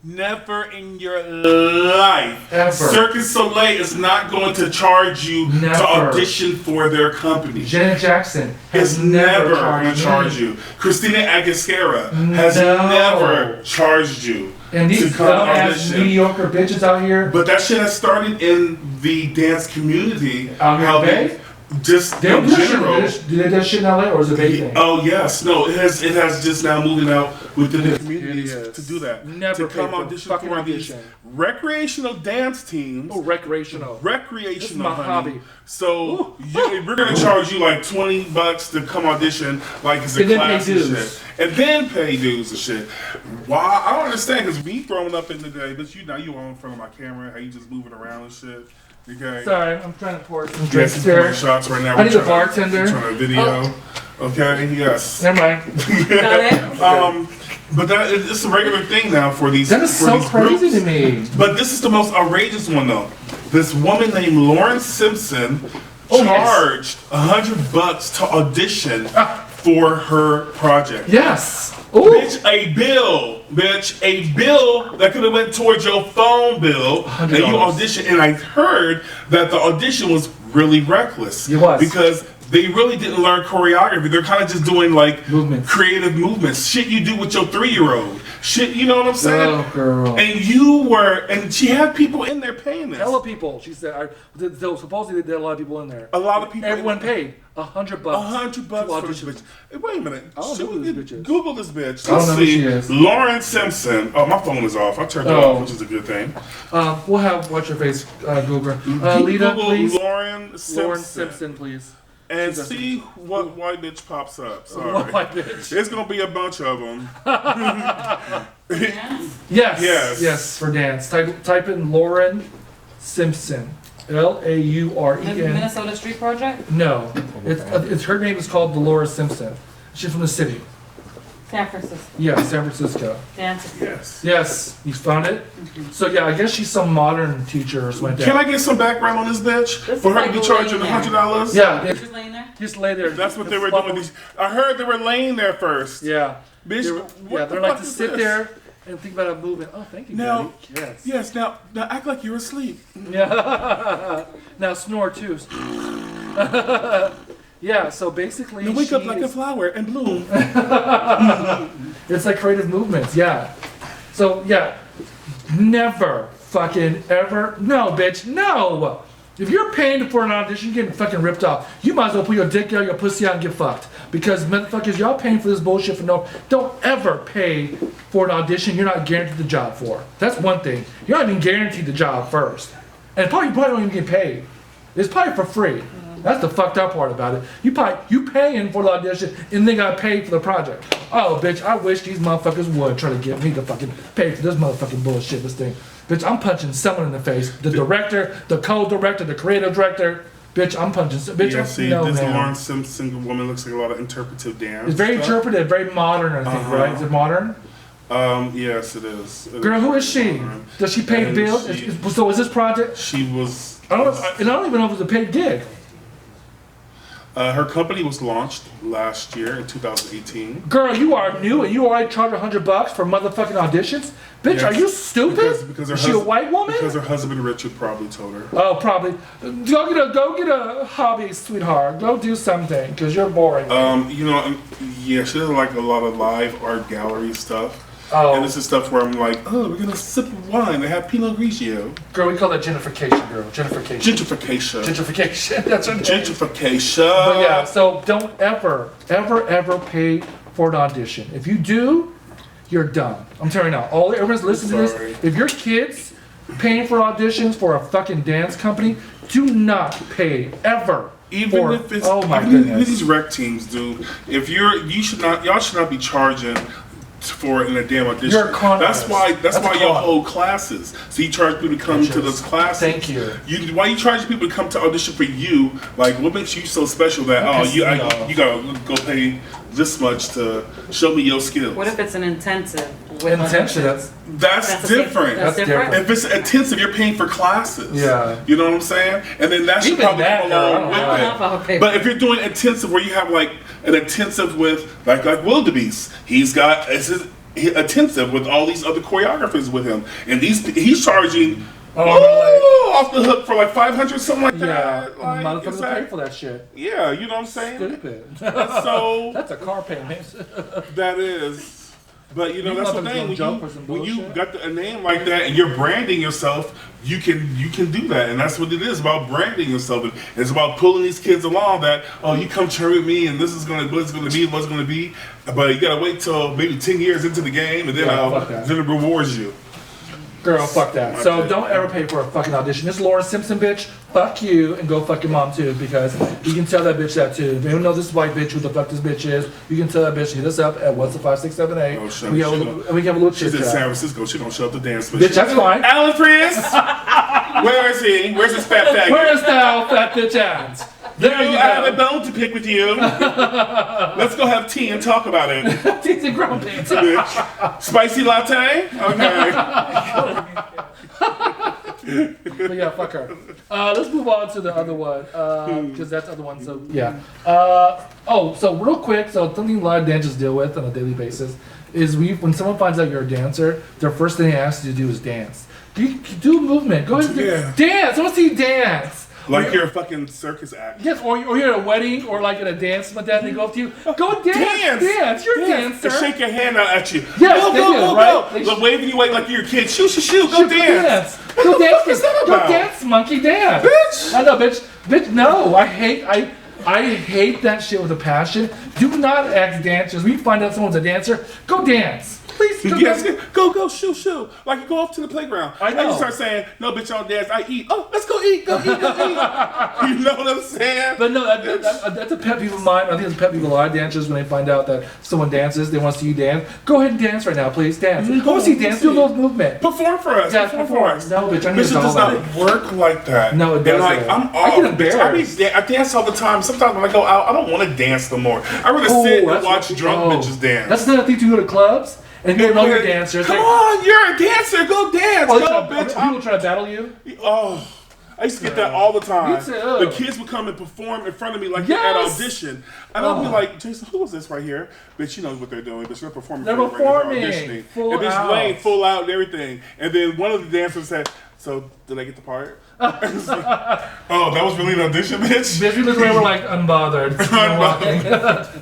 Never in your life. Ever. Cirque du Soleil is not going to charge you Never. to audition for their company. Janet Jackson has It's never going charged to charge me. you. Christina Aguilera has No. never charged you And these to come dumbass audition. mediocre bitches out here, But that shit has started in the dance community. Out here in How Bay? they just they don't in do shit. general. Do they do shit in LA or is it a Bay thing? Oh yes, no, it has just now moving out within the communities Idiots. to do that. Never to pay come for audition fucking for these audition. recreational dance teams. Oh, recreational. Recreational, This is my honey. hobby. So we're gonna charge you like $20 to come audition, like it's a And then pay class and dues. shit, and then pay dues and shit. Why? I don't understand because me throwing up in the day, but you all in front of my camera, how you just moving around and shit. Okay. Sorry, I'm trying to pour some Yes, drinks he's here. pouring shots right now. I need a We're bartender. trying to video. Okay. Yes. Never mind. But it's a regular thing now for these. That is for so these crazy groups. to me. But this is the most outrageous one though. This woman named Lauren Simpson Oh, charged $100 to audition for her project. Yes. Ooh. Bitch, a bill that could have went towards your phone bill, and you $100. auditioned. And I heard that the audition was really reckless. It was. Because they really didn't learn choreography. They're kind of just doing like Movements. creative movements, shit you do with your 3-year-old, shit. You know what I'm saying? Oh, girl. And she had people in there paying this. Hella people. She said. So supposedly there are a lot of people in there. A lot of people. Everyone paid $100. $100 for this audition. bitch. Hey, wait a minute. I don't Should know we who this bitch is. Google this bitch? I don't Let's know who see. she is. Lauren Simpson. Oh, my phone is off. I turned it Oh. off, which is a good thing. We'll have what's your face Google. Lita, Google please. Lauren Simpson. Lauren Simpson, please. And She's see what white bitch pops up. Sorry. What white bitch? It's gonna be a bunch of them. Yes. Yes. For dance. Type in Lauren Simpson. LAUREN. Minnesota Street Project? No, it's her name is called Dolores Simpson. She's from the city. San Francisco. Yeah, San Francisco. Dancing. Yes. Yes, you found it. So yeah, I guess she's some modern teacher or something like Can that. I get some background on this bitch? This For is her like to be a charging lady there. $100? Yeah, Just laying there? just lay there. That's what they Just were flop doing. over- I heard they were laying there first. Yeah, Bitch, what yeah, the they're like fuck to is sit this? there and think about a movement. Oh, thank you, Now- Daddy. Yes. Yes, now act like you're asleep. Yeah. Now snore too. Yeah. So basically, Now wake up she like a is- flower and bloom. It's like creative movements, yeah. So yeah, never fucking ever. No, bitch, no. If you're paying for an audition, you're getting fucking ripped off. You might as well put your dick out, your pussy out, and get fucked. Because motherfuckers, y'all paying for this bullshit for no. Don't ever pay for an audition you're not guaranteed the job for. That's one thing. You're not even guaranteed the job first, and you probably don't even get paid. It's probably for free. That's the fucked up part about it. You paying for the audition and then got paid for the project. Oh, bitch, I wish these motherfuckers would try to get me to fucking pay for this motherfucking bullshit, this thing. Bitch, I'm punching someone in the face. The director, the co-director, the creative director. Bitch, I'm punching. Bitch, Yeah, see, no, this man. Lauren Simpson woman looks like a lot of interpretive dance. It's very stuff. interpretive, very modern, I think, right? Is it modern? Yes, it is. Girl, who is she? Does she pay And bills? she- So is this project? She was. And I don't even know if it's a paid gig. Her company was launched last year in 2018. Girl, you are new and you already charge $100 for motherfucking auditions? Bitch, Yes. are you stupid? Because her is she a white woman? Because her husband Richard probably told her. Oh, probably. Go get a hobby, sweetheart. Go do something, because you're boring. Yeah, she does like a lot of live art gallery stuff. Oh. And this is stuff where I'm like, oh, we're gonna sip wine. They have Pinot Grigio. Girl, we call that gentrification, girl. Gentrification. Gentrification. Gentrification. That's her name. Gentrification. But yeah, so don't ever pay for an audition. If you do, you're dumb. I'm telling you now. Everyone's listening to Sorry. this. If your kids paying for auditions for a fucking dance company, do not pay ever. Even if it's oh my even goodness. these rec teams, dude. If y'all should not be charging for in a damn audition. You're a con That's artist. why That's a y'all con. hold classes. So you charge people to come to those classes. Thank you. Why you charging people to come to audition for you? Like, what makes you so special that Because, you gotta go pay this much to show me your skills? What if it's an intensive? Intention. auditions? That's That's the same- different. That's That's different. If it's intensive, you're paying for classes. Yeah. You know what I'm saying? And then that should Even probably that, come girl, I along don't with know. I don't know if I would pay it. But for if you're doing intensive where you have like an intensive with like Wildebeest, he's got intensive with all these other choreographers with him, and he's charging off the hook for like 500 something like Yeah, that. Like, motherfuckers it's will pay like- for that shit. yeah, you know what I'm saying? Stupid. So That's a car payment. that is. But you know You that's the motherfuckers thing. gonna When jump you, for some when you bullshit. got a name like that and you're branding yourself, you can do that, and that's what it is about branding yourself. It's about pulling these kids along. That you come cheer with me, and this is what's gonna be. But you gotta wait till maybe 10 years into the game, and then fuck that. then it rewards you. Girl, fuck that. So don't ever pay for a fucking audition. This Laura Simpson bitch, fuck you, and go fuck your mom too, because you can tell that bitch that too. If you don't know this white bitch, who the fuck this bitch is, you can tell that bitch, hit us up at what's the 5678. Oh, shit. We have a little chit She's in San chat. Francisco. She don't show up to dance. Bitch, that's fine. Alan Prius, where is he? Where's his fat faggot? Where's thou fat bitch at? There you I have a go. bone to pick with you. Let's go have tea and talk about it. Tits and grown pizza. Bitch. Spicy latte? Okay. But yeah, fuck her. Let's move on to the other one, because that's the other one. So yeah. So real quick, so something a lot of dancers deal with on a daily basis is when someone finds out you're a dancer, their first thing they ask you to do is dance. Do movement. Go ahead, Yeah. dance. I want to see you dance. Like you're a fucking circus act. Yes, or you're at a wedding or like at a dance, my dad, they go up to you, go dance, you're a dancer. They shake your hand out at you. Yes, go, they go, do, go, right? go. They Like waving you away like you're a kid. Shoot, go dance. Go dance, is that go about? dance, monkey dance. Bitch. I know, bitch, no, I hate that shit with a passion. Do not ask dancers. We find out someone's a dancer, go dance. Please, go Yes, dance. go, shoot. Like you go off to the playground. I know. And you start saying, no, bitch, I don't dance. I eat. Oh, let's go eat. Go eat. You know what I'm saying? But no, that's a pet peeve of mine. I think it's a pet peeve of a lot of dancers when they find out that someone dances, they want to see you dance. Go ahead and dance right now, please. Dance. I want to see you dance. Do a little movement. Perform for us. Yeah, perform for perform. us. No, bitch, I need Bitch, to it does know not work like that. No, it And like, doesn't. I'm I off. get Bitch, I dance all the time. Sometimes when I go out, I don't want to dance no more. I rather sit and watch drunk bitches dance. That's another thing to go to clubs and people know you're dancers. Come on, you're a dancer. Go dance. Oh, Go, bitch. people try to battle you. Oh, I used to get that all the time. Me too. The kids would come and perform in front of me like Yes. at audition. And I'll be like, Jason, who is this right here? Bitch, you know what they're doing. Bitch, they're performing. They're for you right now. They're performing. auditioning. Full and bitch out. laying full out and everything. And then one of the dancers said, so did I get the part? It's like, oh, that was really an audition, bitch? Bitch, we look around, we're like unbothered.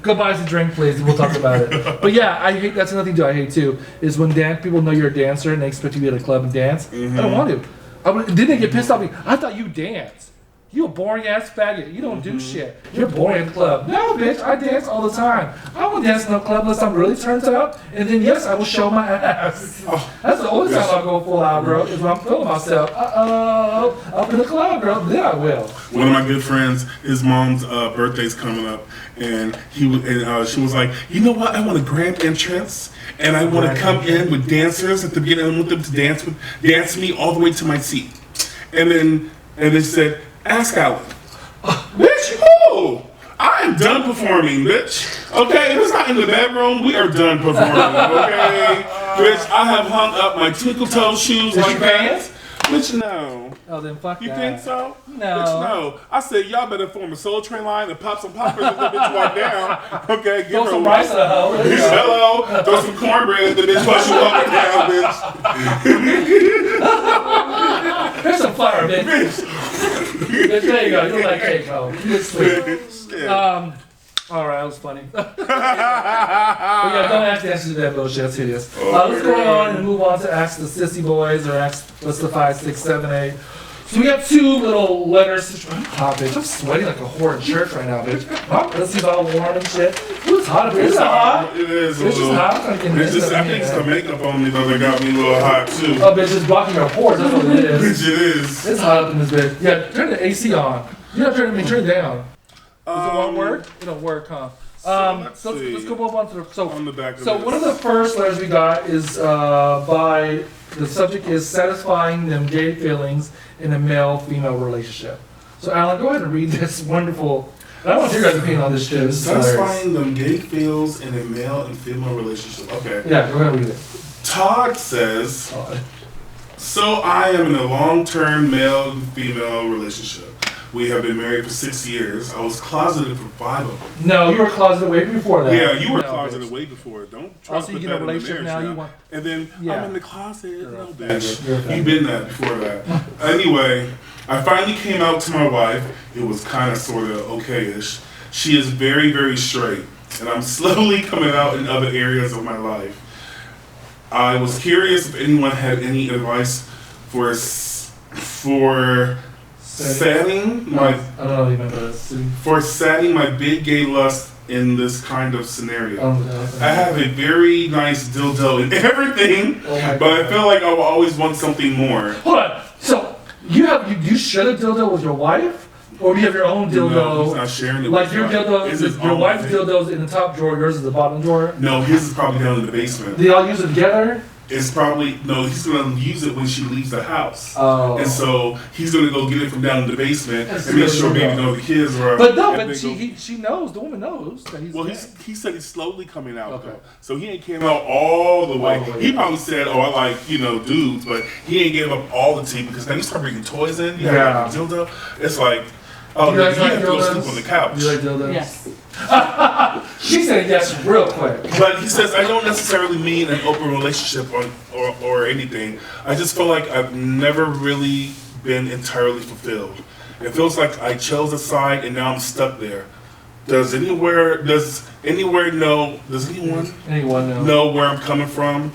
Go buy us a drink, please, and we'll talk about it. But yeah, I hate. That's another thing I hate too. Is when people know you're a dancer and they expect you to be at a club and dance. I don't want to. Then they get pissed off. I thought you dance. You a boring ass faggot. You don't do shit. You're boring at the club. No, bitch, I dance all the time. I won't dance in no club unless I'm really turned up. And then yes, I will show my ass. That's the only time I'll go full out, bro. Is when I'm feeling myself. Up in the club, bro. Then I will. One of my good friends, his mom's birthday's coming up, and she was like, you know what? I want a grand entrance, and I want to come in with dancers at the beginning. I want them to dance me all the way to my seat, and then they said, ask Alan. Bitch, who? I am done performing, bitch. Okay, if it's not in the bedroom, we are done performing. Okay, bitch, I have hung up my twinkle toe shoes like that. Bitch, no. Oh, then fuck You that. think so? No. Bitch, no. I said, y'all better form a Soul Train line and pop some poppers and let bitch walk down. Okay, give Throw her some a rice at the hoe. There you go. Hello. Throw some cornbread at the bitch while she walking down, bitch. Here's some flour, bitch. Bitch. Bitch, there you go. You like cake, hoe. You get sweet. Shit. All right, that was funny. But yeah, don't ask the answer to that bullshit. That's hideous. Let's go on and move on to Ask the Sissy Boys or Ask what's the 5, 6, 7, 8. So we got 2 little letters. I'm hot, bitch. I'm sweating like a whore in church right now, bitch. My pussy's all warm and shit. It's hot up here. It's hot. It is a It's just little. hot. I'm getting It's just, I think it's the makeup on me that got me a little hot too. Oh, bitch, it's blocking your pores. That's what it is. Bitch, it is. It's hot up in this bitch. Yeah, turn the AC on. You don't turn it down. Does it won't work? It don't work, huh? let's So see. let's go move on to the On the back of So this. one of the first letters we got is by the subject is satisfying them gay feelings in a male-female relationship. So Alan, go ahead and read this wonderful. I want your guys' opinion on this shit. This is hilarious. Satisfying them gay feels in a male and female relationship. Okay. Yeah, go ahead and read it. Todd says, Oh, so I am in a long-term male-female relationship. We have been married for 6 years. I was closeted for 5 of them. no, you were closeted way before that. Yeah, you were No, closeted bitch. way before. Don't try Also, to you put get a that in the relationship marriage now, you want. And then Yeah. I'm in the closet. You're No, a bitch. You're a faggot. You've been that before that. Anyway, I finally came out to my wife. It was kind of sort of okay-ish. She is very, very straight, and I'm slowly coming out in other areas of my life. I was curious if anyone had any advice for setting my I don't know if you remember this. setting my big gay lust in this kind of scenario. I have a very nice dildo and everything, Oh my but I God. feel like I will always want something more. Hold on. So you share a dildo with your wife, or do you have your own dildo? No, he's not sharing it. Like with your me. dildo, It's his your own wife's thing. dildo's in the top drawer, yours is the bottom drawer. No, his is probably down in the basement. They all use it together. It's probably no. He's gonna use it when she leaves the house. Oh. And so he's gonna go get it from down in the basement That's and make good. sure baby know the kids are. But no, and but they go- she knows. The woman knows that he's. Well, gay. he said he's slowly coming out, Okay. though. So he ain't came out all the way. All the way. He probably said, "Oh, I like dudes," but he ain't gave up all the tea because then you start bringing toys in. You Yeah. have a dildo. It's like, oh, Do you guys you like have to go dildos? sleep on the couch. Do you like dildos? Yes. She said yes real quick. But he says, I don't necessarily mean an open relationship or anything. I just feel like I've never really been entirely fulfilled. It feels like I chose a side and now I'm stuck there. Does anyone Anyone know? know where I'm coming from?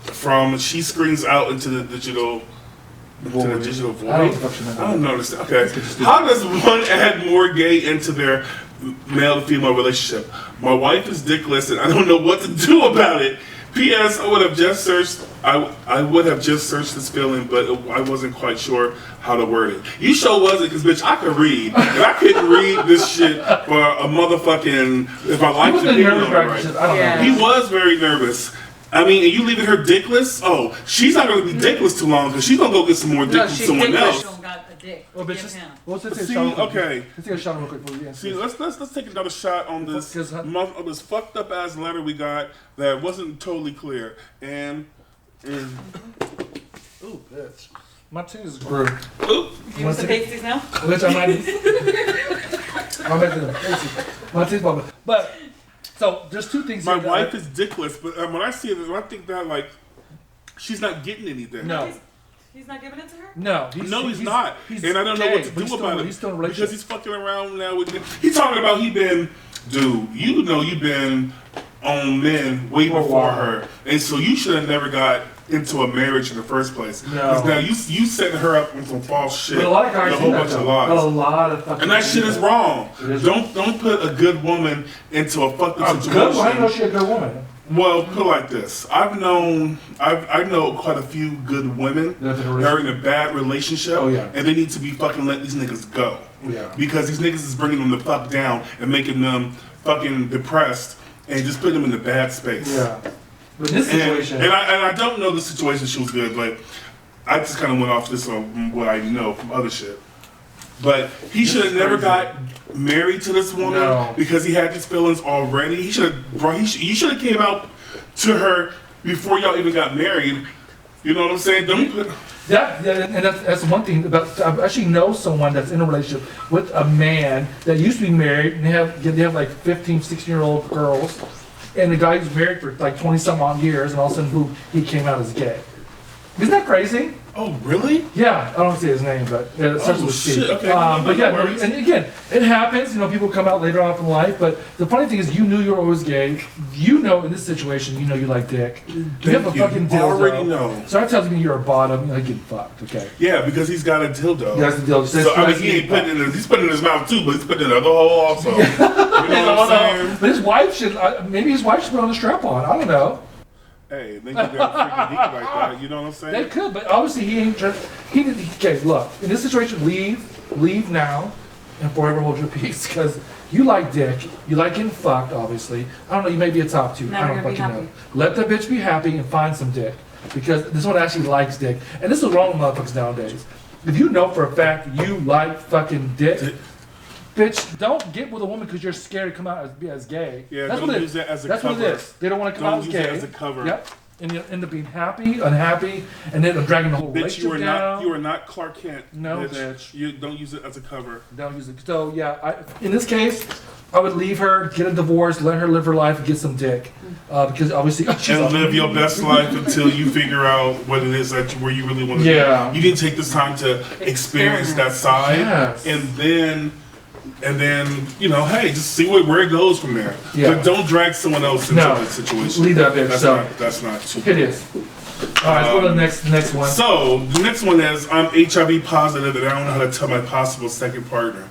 From she screams out into the digital void. I don't fucking know. I don't notice. Okay. How does one add more gay into their male to female relationship? My wife is dickless and I don't know what to do about it. P.S. I would have just searched this feeling, but I wasn't quite sure how to word it. You sure wasn't, because bitch, I could read. And I couldn't read this shit for a motherfucking, if I liked it, right. I don't Yeah. know. He was very nervous. I mean, and you leaving her dickless? Oh, she's not going to be dickless too long, because she's going to go get some more dick No, from she's someone dickless. else. She got a dick. Well, Give bitch, him. let's take a See, shot real quick. okay. Let's take a shot real quick before we end. See, let's take another shot on this Because, huh? this fucked up ass letter we got that wasn't totally clear. And Ooh, bitch. My titties grew. ooh, You want some pasties now? Which I might. I'm making them crazy. My titties popping. But so there's two things. my here that wife is dickless, but when I see it, I think that like she's not getting anything. No. He's not giving it to her? No, No, he's not, he's and I don't know gay, what to but he's do still- about it He's still in a because relationship. he's fucking around now with. He's talking about dude. You know you've been on men way For a before while. her, and so you should have never got into a marriage in the first place. No. 'Cause now you setting her up with some false shit, But a lot of guys a do whole that, bunch of though. lies. A lot of fucking. And that shit is wrong. It is. Don't put a good woman into a fucked up Good. situation. Well, I know she's a good woman. Well, put it like this. I know quite a few good women That's in a that are in a bad relationship. Oh, yeah. And they need to be fucking let these niggas go. Yeah. Because these niggas is bringing them the fuck down and making them fucking depressed and just putting them in a bad space. Yeah. But in this situation. And I don't know the situation she was good, but I just kind of went off this on what I know from other shit. But he should have never got married to this woman No. because he had these feelings already. He should have came out to her before y'all even got married. You know what I'm saying? Don't put. Yeah, and that's one thing about. I actually know someone that's in a relationship with a man that used to be married, and they have like 15, 16-year-old girls, and the guy who's married for like 20-some odd years, and all of a sudden, boom, he came out as gay. Isn't that crazy? Oh, really? Yeah, I don't say his name, but it starts Oh, with C. shit, okay. But yeah, No worries. and again, it happens. You know, people come out later on in life. But the funny thing is, you knew you were always gay. You know, in this situation, you know you like dick. You have a fucking dildo. already know. So that tells me you're a bottom. You're getting fucked. Okay. Yeah, because he's got a dildo. He has the dildo. So I mean, he's putting it in his mouth too, but he's putting it in the other hole also. You know what I'm saying? But his wife should. Maybe his wife should put on a strap on. I don't know. Hey, they can get freaking geek like that. You know what I'm saying? They could, but obviously he ain't. Okay, look. In this situation, leave now, and forever hold your peace. Because you like dick, you like getting fucked. Obviously, I don't know. You may be a top two. Never I don't gonna be fucking know. happy. Let the bitch be happy and find some dick. Because this one actually likes dick, and this is wrong with motherfuckers nowadays. If you know for a fact you like fucking dick. Bitch, don't get with a woman because you're scared to come out as gay. Yeah, That's don't what it use is. that as a That's what cover. it is. They don't want to come Don't out as use it gay. as a cover. Yep. And you end up being happy, unhappy, and then dragging the whole Bitch, you relationship are down. not. You are not Clark Kent. No, bitch. You don't use it as a cover. Don't use it. So yeah, in this case, I would leave her, get a divorce, let her live her life, and get some dick, because obviously she's And live your best life until you figure out what it is where you really want to. Yeah. You need to take this time to experience that side, Yes. and then you know, hey, just see where it goes from there. Yeah. But don't drag someone else into No. that situation. Leave that bitch. That's not too. It is. All right, let's go to the next one. So the next one is I'm HIV positive and I don't know how to tell my possible second partner.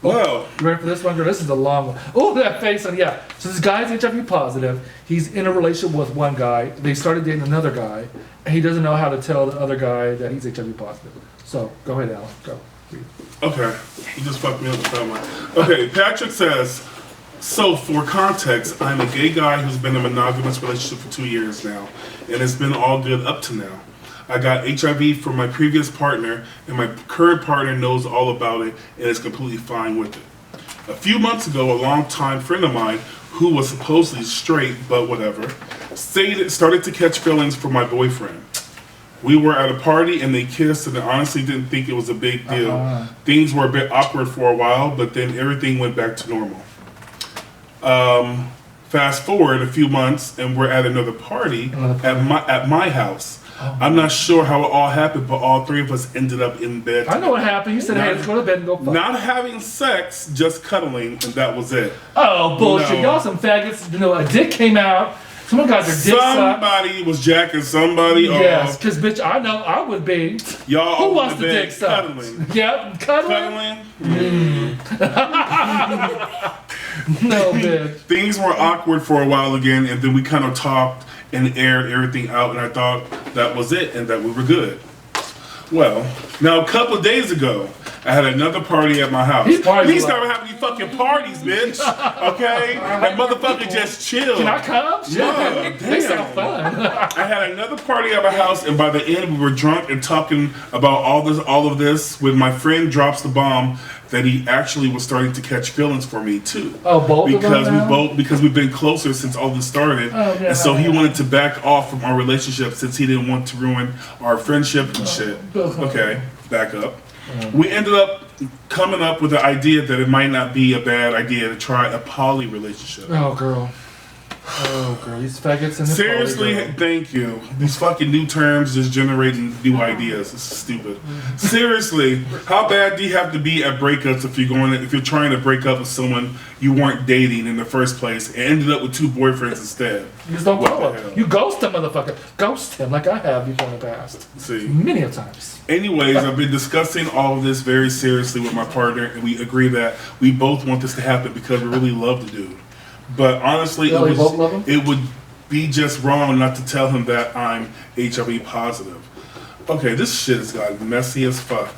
Well, You ready for this one, girl? This is a long one. Oh, that face on, yeah. So this guy's HIV positive. He's in a relationship with one guy. They started dating another guy, and he doesn't know how to tell the other guy that he's HIV positive. So go ahead, Alan. Go. okay, you just fucked me up with that one. Okay, Patrick says, so for context, I'm a gay guy who's been in a monogamous relationship for 2 years now, and it's been all good up to now. I got HIV from my previous partner, and my current partner knows all about it and is completely fine with it. A few months ago, a longtime friend of mine, who was supposedly straight, but whatever, started to catch feelings for my boyfriend. We were at a party and they kissed, and I honestly didn't think it was a big deal. Things were a bit awkward for a while, but then everything went back to normal. Fast forward a few months, and we're at another party at my house. I'm not sure how it all happened, but all three of us ended up in bed. I know what happened. You said, hey, let's go to bed and go fuck. Not having sex, just cuddling, and that was it. Oh, bullshit. No. Y'all some faggots. You know, a dick came out. Someone got their dick sucked. Somebody was jacking somebody Yes, off. because, bitch, I know I would be. Y'all Who all wants in the bed dick sucked? cuddling. Yep, cuddling. No, bitch. Things were awkward for a while again, and then we kind of talked and aired everything out, and I thought that was it and that we were good. Well, now a couple of days ago, I had another party at my house. These parties Please are stop having these fucking parties, bitch. Okay? That motherfucker just chilled. Can I come? Yeah, They sound damn. fun. I had another party at my house, and by the end, we were drunk and talking about all of this. When my friend drops the bomb, that he actually was starting to catch feelings for me too. Oh, both of them now? Because we've been closer since all this started, Oh, yeah, and so he yeah. wanted to back off from our relationship since he didn't want to ruin our friendship and shit. Okay, back up. We ended up coming up with the idea that it might not be a bad idea to try a poly relationship. Oh, girl. Oh, girl. These faggots in the Seriously, party, girl. thank you. These fucking new terms just generating new ideas. It's stupid. Seriously, how bad do you have to be at breakups if you're trying to break up with someone you weren't dating in the first place and ended up with two boyfriends instead? You just don't What call the him. hell? You ghost him, motherfucker. Ghost him like I have before in the past. See. Many a times. Anyways, I've been discussing all of this very seriously with my partner, and we agree that we both want this to happen because we really love the dude. But honestly, Really, both love him? it would be just wrong not to tell him that I'm HIV positive. Okay, this shit has gotten messy as fuck.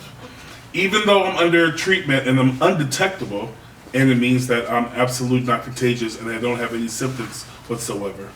Even though I'm under treatment and I'm undetectable, and it means that I'm absolutely not contagious and I don't have any symptoms whatsoever.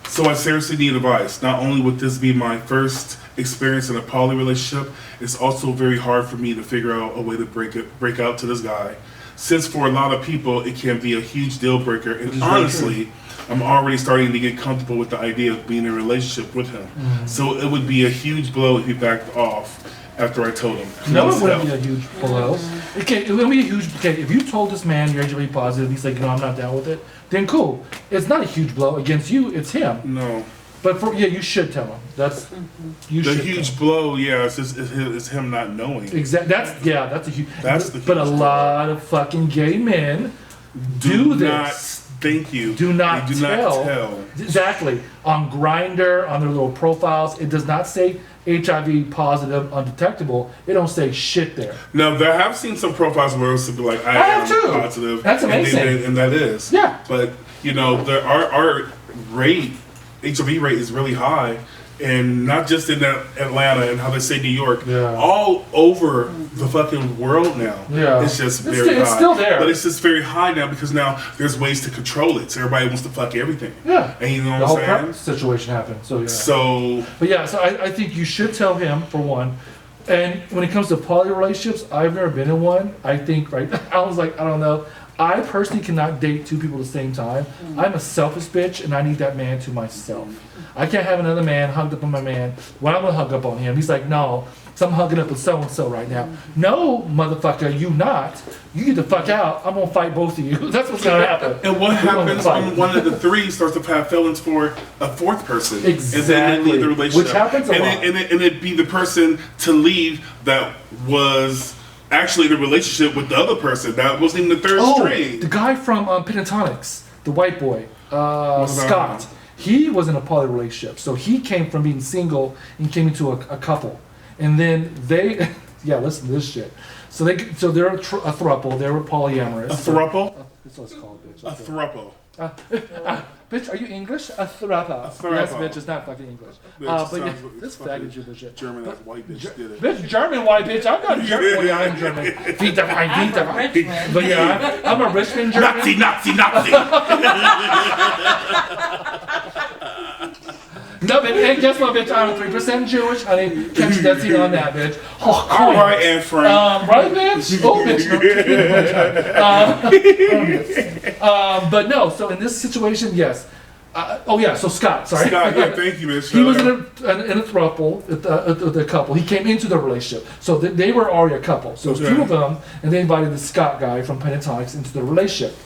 So I seriously need advice. Not only would this be my first experience in a poly relationship, it's also very hard for me to figure out a way to break out to this guy. Since for a lot of people it can be a huge deal breaker, and honestly, I'm already starting to get comfortable with the idea of being in a relationship with him. So it would be a huge blow if he backed off after I told him. No, Please it wouldn't be help. a huge blow. It wouldn't be a huge. Okay, if you told this man you're HIV positive, he's like, no, I'm not down with it. Then cool. It's not a huge blow against you. It's him. No. But you should tell him. That's you The should. huge blow, yeah, it's him not knowing. Exactly. That's a huge. That's the But a huge blow. lot of fucking gay men do not, this. thank you. Do not They do tell. not tell. Exactly. On Grindr, on their little profiles, it does not say HIV positive, undetectable. It don't say shit there. Now, there have seen some profiles where it's be like, I have am too. positive. That's amazing. And that is. Yeah. But, you know, our rate, HIV rate is really high. And not just in Atlanta and how they say New York, Yeah. all over the fucking world now. Yeah. It's just It's very still- it's high. still there. But it's just very high now because now there's ways to control it. So everybody wants to fuck everything. Yeah. And you know The what whole I'm prep saying? situation happened. So yeah. So, But yeah, so I think you should tell him for one. And when it comes to poly relationships, I've never been in one. I think I was like, I don't know. I personally cannot date two people at the same time. I'm a selfish bitch, and I need that man to myself. I can't have another man hugged up on my man when I'm gonna hug up on him. He's like, no, so I'm hugging up with so and so right now. No, motherfucker, you not. You get the fuck out. I'm gonna fight both of you. That's what's gonna happen. and what We're gonna happens fight. when one of the three starts to have feelings for a fourth person? And then they Exactly. leave the relationship. Which happens a and lot. and it'd be the person to leave that was actually in a relationship with the other person. That wasn't even the third string. The guy from Pentatonics, the white boy, about Scott. him? He was in a poly relationship, so he came from being single and came into a couple, and then they, yeah, listen to this shit. So they're a throuple. They were polyamorous. A throuple? That's what it's called, bitch. A throuple. Bitch, are you English? A throuple. throuple. Yes, bitch, it's not fucking English. Bitch, But yeah, sounds like this fucking faggot you bullshit. German ass white bitch did it. Bitch, German white bitch. I'm not German. Well, yeah, I'm German. Vita Wein, I'm Vita from Wein. Richmond. But yeah, I'm a Richmond German. Nazi, Nazi, Nazi! No, bitch, and guess what, bitch? I'm 3% Jewish, honey. Catch that seat on that, bitch. Oh, All right, Anne Frank. right, bitch? Oh, bitch. No. But no, so in this situation, yes. So Scott, sorry. Scott, yeah, thank you, Miss. He was in a throuple, the couple. He came into the relationship. So they were already a couple. So it was Okay. two of them, and they invited the Scott guy from Pentatonics into the relationship.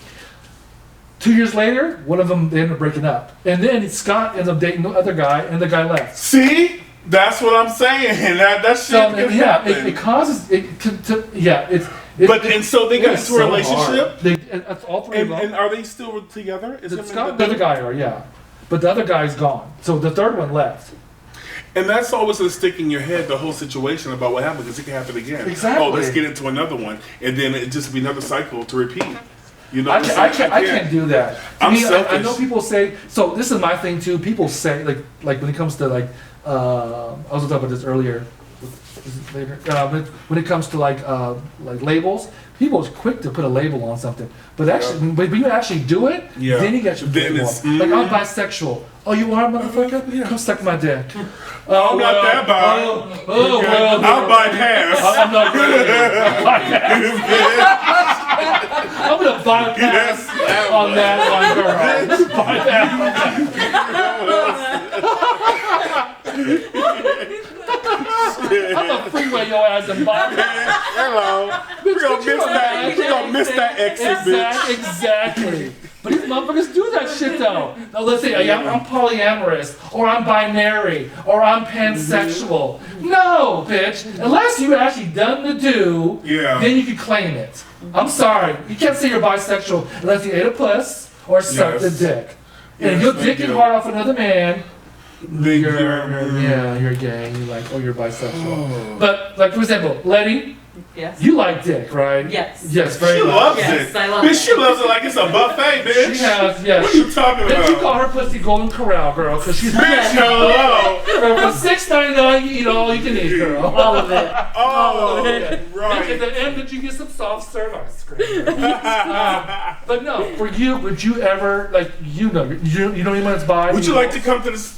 2 years later, one of them, they ended up breaking up. And then Scott ends up dating the other guy, and the guy left. See? That's what I'm saying. That shit. So can yeah, happen. it causes it to yeah. And so they got it's into a so relationship. hard. It's all three of And, them. and are they still together? Is The him Scott, and the other guy are, yeah. But the other guy's gone. So the third one left. And that's always going to stick in your head, the whole situation about what happened, because it can happen again. Exactly. Oh, let's get into another one. And then it just be another cycle to repeat. You know I what I'm saying? can't do that. To I'm me, I selfish. know people say, so this is my thing too, people say, like when it comes to like, I was talking about this earlier, later, but when it comes to like labels, people are quick to put a label on something. But actually, when you actually do it, Yeah. then you get your Then label it's- on. Like, I'm bisexual. Oh, you are, motherfucker? Yeah. Come suck my dick. I'm not that bi. Oh, well. I'll bypass. I'm not really. I'm gonna bypass on that one, girl. Bypass on that. I'm gonna freeway your ass and bypass. Hello. We're gonna miss that exit, bitch. Exactly. But these motherfuckers do that shit though. Now let's say I'm polyamorous, or I'm binary, or I'm pansexual. No, bitch. Unless you actually done the do, Yeah. then you can claim it. I'm sorry. You can't say you're bisexual unless you ate a puss or sucked a Yes. dick. And Yes, you're thank dicking you. hard off another man. Then You're gay. You're like, oh, you're bisexual. But like for example, Letty, Yes. you like dick, right? Yes. Yes, very She much. loves Yes, it. I love Bitch, it. she loves it like it's a buffet, bitch. She has, yes. What are you talking Bitch, you call about? her pussy Golden Corral, girl, because she's Bitch, hello. for $6.99, you eat all you can eat, girl. All of it. Oh, Bitch, at right. the end, did you get some soft serve ice cream? But no, for you, would you ever like you know anyone that's bi? Would you like to come to this?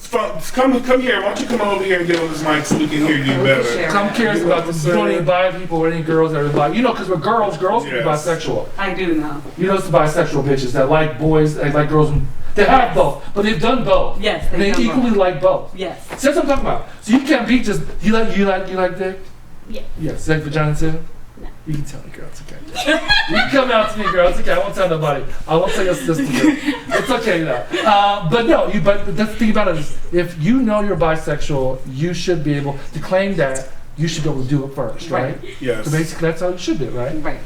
Come here. Why don't you come over here and get on this mic so we can hear you better? Come cares about this? You don't any bi people or any girls that are bi. You know, because with girls can be Yes. bisexual. I do know. You know, it's the bisexual bitches that like boys, they like girls. They have both, but they've done both. Yes, And they've they done equally like both. Yes. See, that's what I'm talking about. So you can't be just you like dick. Yeah. Yes, like vagina too. No. You can tell me, girl. It's okay. You can come out to me, girl. It's okay. I won't tell nobody. I won't tell your sister. It's okay though. But no, but the thing about it is, if you know you're bisexual, you should be able to claim that. You should be able to do it first, right? Yes. So basically, that's how you should do, right? Right.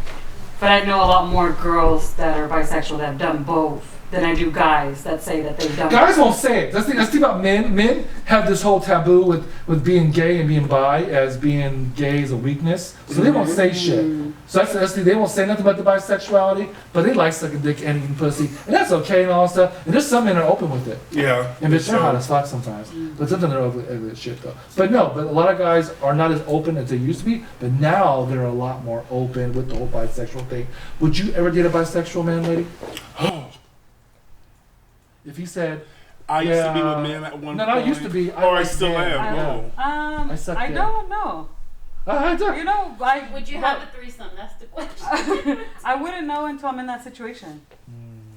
But I know a lot more girls that are bisexual that have done both than I do guys that say that they've done Guys won't say it. That's the thing about men. Men have this whole taboo with being gay and being bi as being gay is a weakness. So they won't say shit. So that's the thing. They won't say nothing about the bisexuality, but they like sucking dick and eating pussy. And that's okay and all that stuff. And there's some men that are open with it. Yeah. And bitch, they're hot as fuck sometimes. But sometimes they're ugly as shit though. But no, but a lot of guys are not as open as they used to be. But now they're a lot more open with the whole bisexual thing. Would you ever date a bisexual man, lady? If he said, I used to be Yeah. with men at one No, point. not used to be. Or I like still men. am. Yeah. Oh. I suck I dick. don't know. I don't. You know, Would you have a threesome? That's the question. I wouldn't know until I'm in that situation.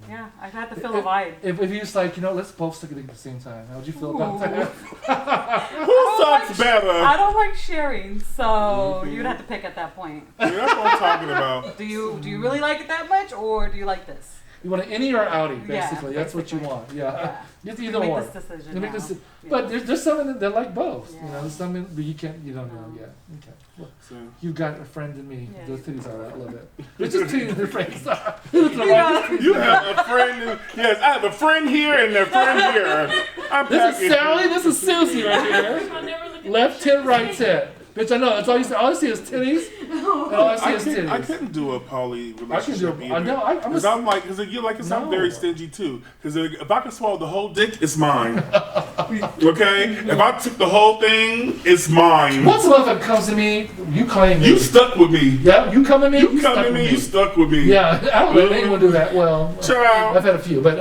Yeah, I've had to feel a vibe. If you was like, let's both suck a dick at the same time, how would you feel about Ooh. that? Who sucks better? I don't like sharing, so you'd have to pick at that point. Yeah, that's what I'm talking about. Do you really like it that much, or do you like this? You want an innie or outie, Yeah, basically. That's what you basically. want. Yeah. Yeah. It's You either make or. this decision You make now. this, Yeah. but there's some that like both. Yeah. There's some but you don't know yet. Okay. Well, So, you got a friend in me. Yeah. Those titties are. I love it. It's just titties and friends. you have a friend. Yes, I have a friend here and a friend here. I'm This is packing. Sally. This is Susie right here. I'll never look at Left tit, right tit. Bitch, I know. That's all you see. All I see is titties. And all I see is titties. I couldn't do a poly I can relationship do. either. I know. I'm Because a. I'm like, because you like, I'm No. very stingy too. Because if I could swallow the whole dick, it's mine. Okay? If I took the whole thing, it's mine. Once a motherfucker comes to me, you claim You me. stuck with me. Yeah, you come to me. You come stuck to with me, you stuck with me. Yeah, I don't let anyone do that. Well, Ciao. I've had a few, but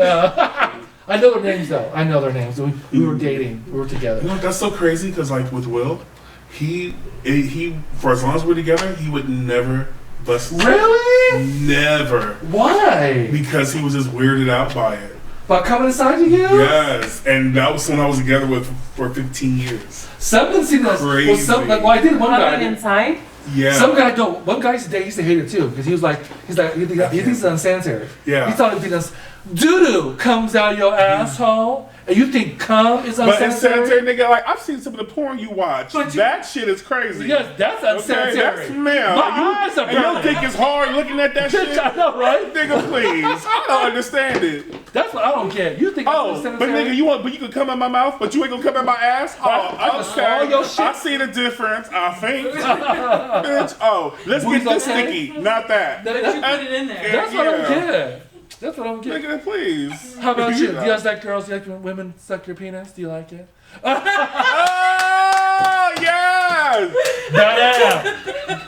I know their names though. I know their names. We were dating. We were You together. know, that's so crazy because, like, with Will, he, for as long as we're together, he would never bust. Really? Never. Why? Because he was just weirded out by it. By coming inside you? Yes. And that was when I was together with for 15 years. Something seen this. Well, Crazy. well, I did one Coming guy. inside? Yeah. Some guy don't. One guy used to hate it too because he was like, he thinks it's unsanitary. Yeah. He thought it because doo doo comes out your asshole And you think cum is But unsanitary? unsanitary, nigga, like I've seen some of the porn you watch. But you- that shit is crazy. Yes, that's Okay, unsanitary. that's male. My eyes are And you don't burning. think it's hard looking at that shit? I know, right? Nigga, please. I don't understand it. That's what I don't get. You think that's Oh, unsanitary? but nigga, but you can come in my mouth, but you ain't gonna come in my ass? I can Oh, swallow okay. your shit. I see the difference, I think. Bitch, oh, let's Booty's get this okay? sticky, not that. But you put it in there. That's what I don't Yeah. get. That's what I don't get. Nigga, please. How about you? Do know. you guys like girls? Do you like when women suck your penis? Do you like it? Oh, yes! Ba-dam!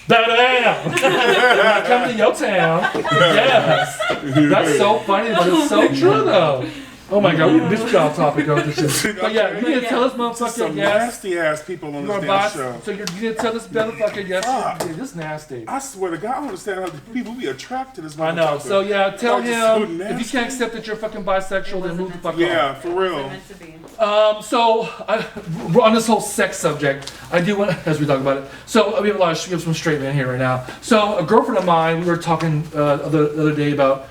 Ba-dam! When I come to your town, yes. That's so funny, but it's so true though. Oh my god, we got off topic of this shit. But yeah, you didn't tell this motherfucker Some yes. nasty ass people on You're this a damn boss, show. so you didn't tell this motherfucker yes. Fuck. Yeah, this nasty. I swear to God, I don't understand how the people be attracted to this I know. motherfucker. So yeah, tell Like, it's so him if you nasty. can't accept that you're fucking bisexual, then move the fuck on. Yeah, for real. Meant to be. So on this whole sex subject, I do want, as we talk about it. So we have some straight men here right now. So a girlfriend of mine, we were talking the other day about.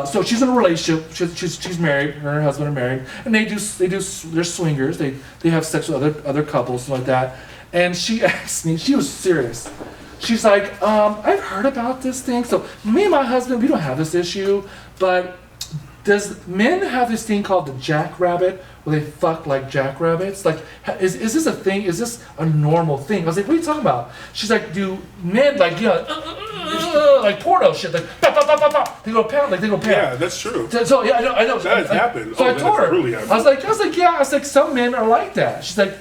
So she's in a relationship. She's married. Her and her husband are married, and they're swingers. They have sex with other couples, something like that. And she asked me. She was serious. She's like, I've heard about this thing. So me and my husband, we don't have this issue, but does men have this thing called the jackrabbit, where they fuck like jackrabbits? Like, is this a thing? Is this a normal thing? I was like, what are you talking about? She's like, do men like like porno shit? Like, bah, bah, bah, bah, bah. They go pound, like they go pound. Yeah, that's true. So yeah, I know. That has happened. So Oh, I that told has her. really happened. I was like, yeah. I was like, some men are like that. She's like,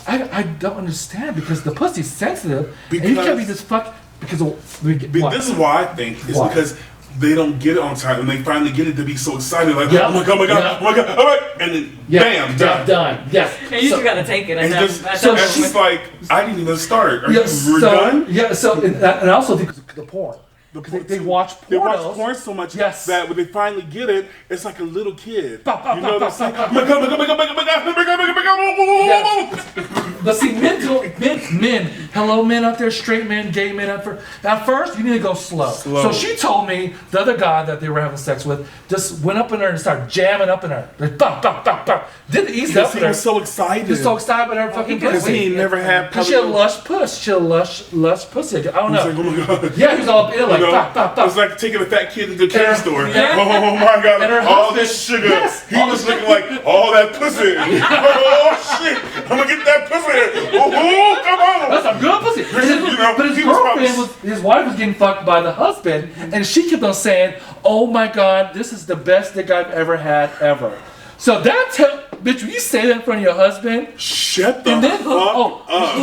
I don't understand because the pussy's sensitive, and you can't be Because- this fuck because of what? This is why I think is Why? because they don't get it on time, and they finally get it to be so excited, like, Yeah. oh my god, oh my god, Yeah. oh my god, all right, and then bam, done. done. Yes. And you So- just gotta take it. And And just, then, so and she's- she's like, I didn't even start. Are Yeah, you done? Yeah, so and I also think it's the porn. Because they watch pornos. They watch porn so much Yes. that when they finally get it, it's like a little kid. Ba, ba, You ba, know, ba, that's like, ba, oh my god, oh my god, oh my god, oh my god, oh my god, oh my god, oh my god. But see, men, hello men out there, straight men, gay men out there. At first, you need to go slow. Slow. So she told me, the other guy that they were having sex with, just went up in her and started jamming up in her. Like, bah, bah, bah, bah. Didn't ease up Because in he her. was so excited. Just so excited about her fucking Because pussy. he never had Because she had probably- lush puss. She had lush pussy. I don't He's know. like, oh my god. Yeah, he was all up in it like, You know, bah, bah, bah. It was like taking a fat kid into the And her- candy store. yeah. Oh my god, And her all husband- this sugar. Yes. He was looking like all that pussy. Oh shit, I'm gonna get that pussy. Oh, come on. That's a good pussy. You know, But his he was girlfriend probably- his wife was getting fucked by the husband, and she kept on saying, "Oh my God, this is the best dick I've ever had ever." So bitch, when you say that in front of your husband, Shut the and then fuck up.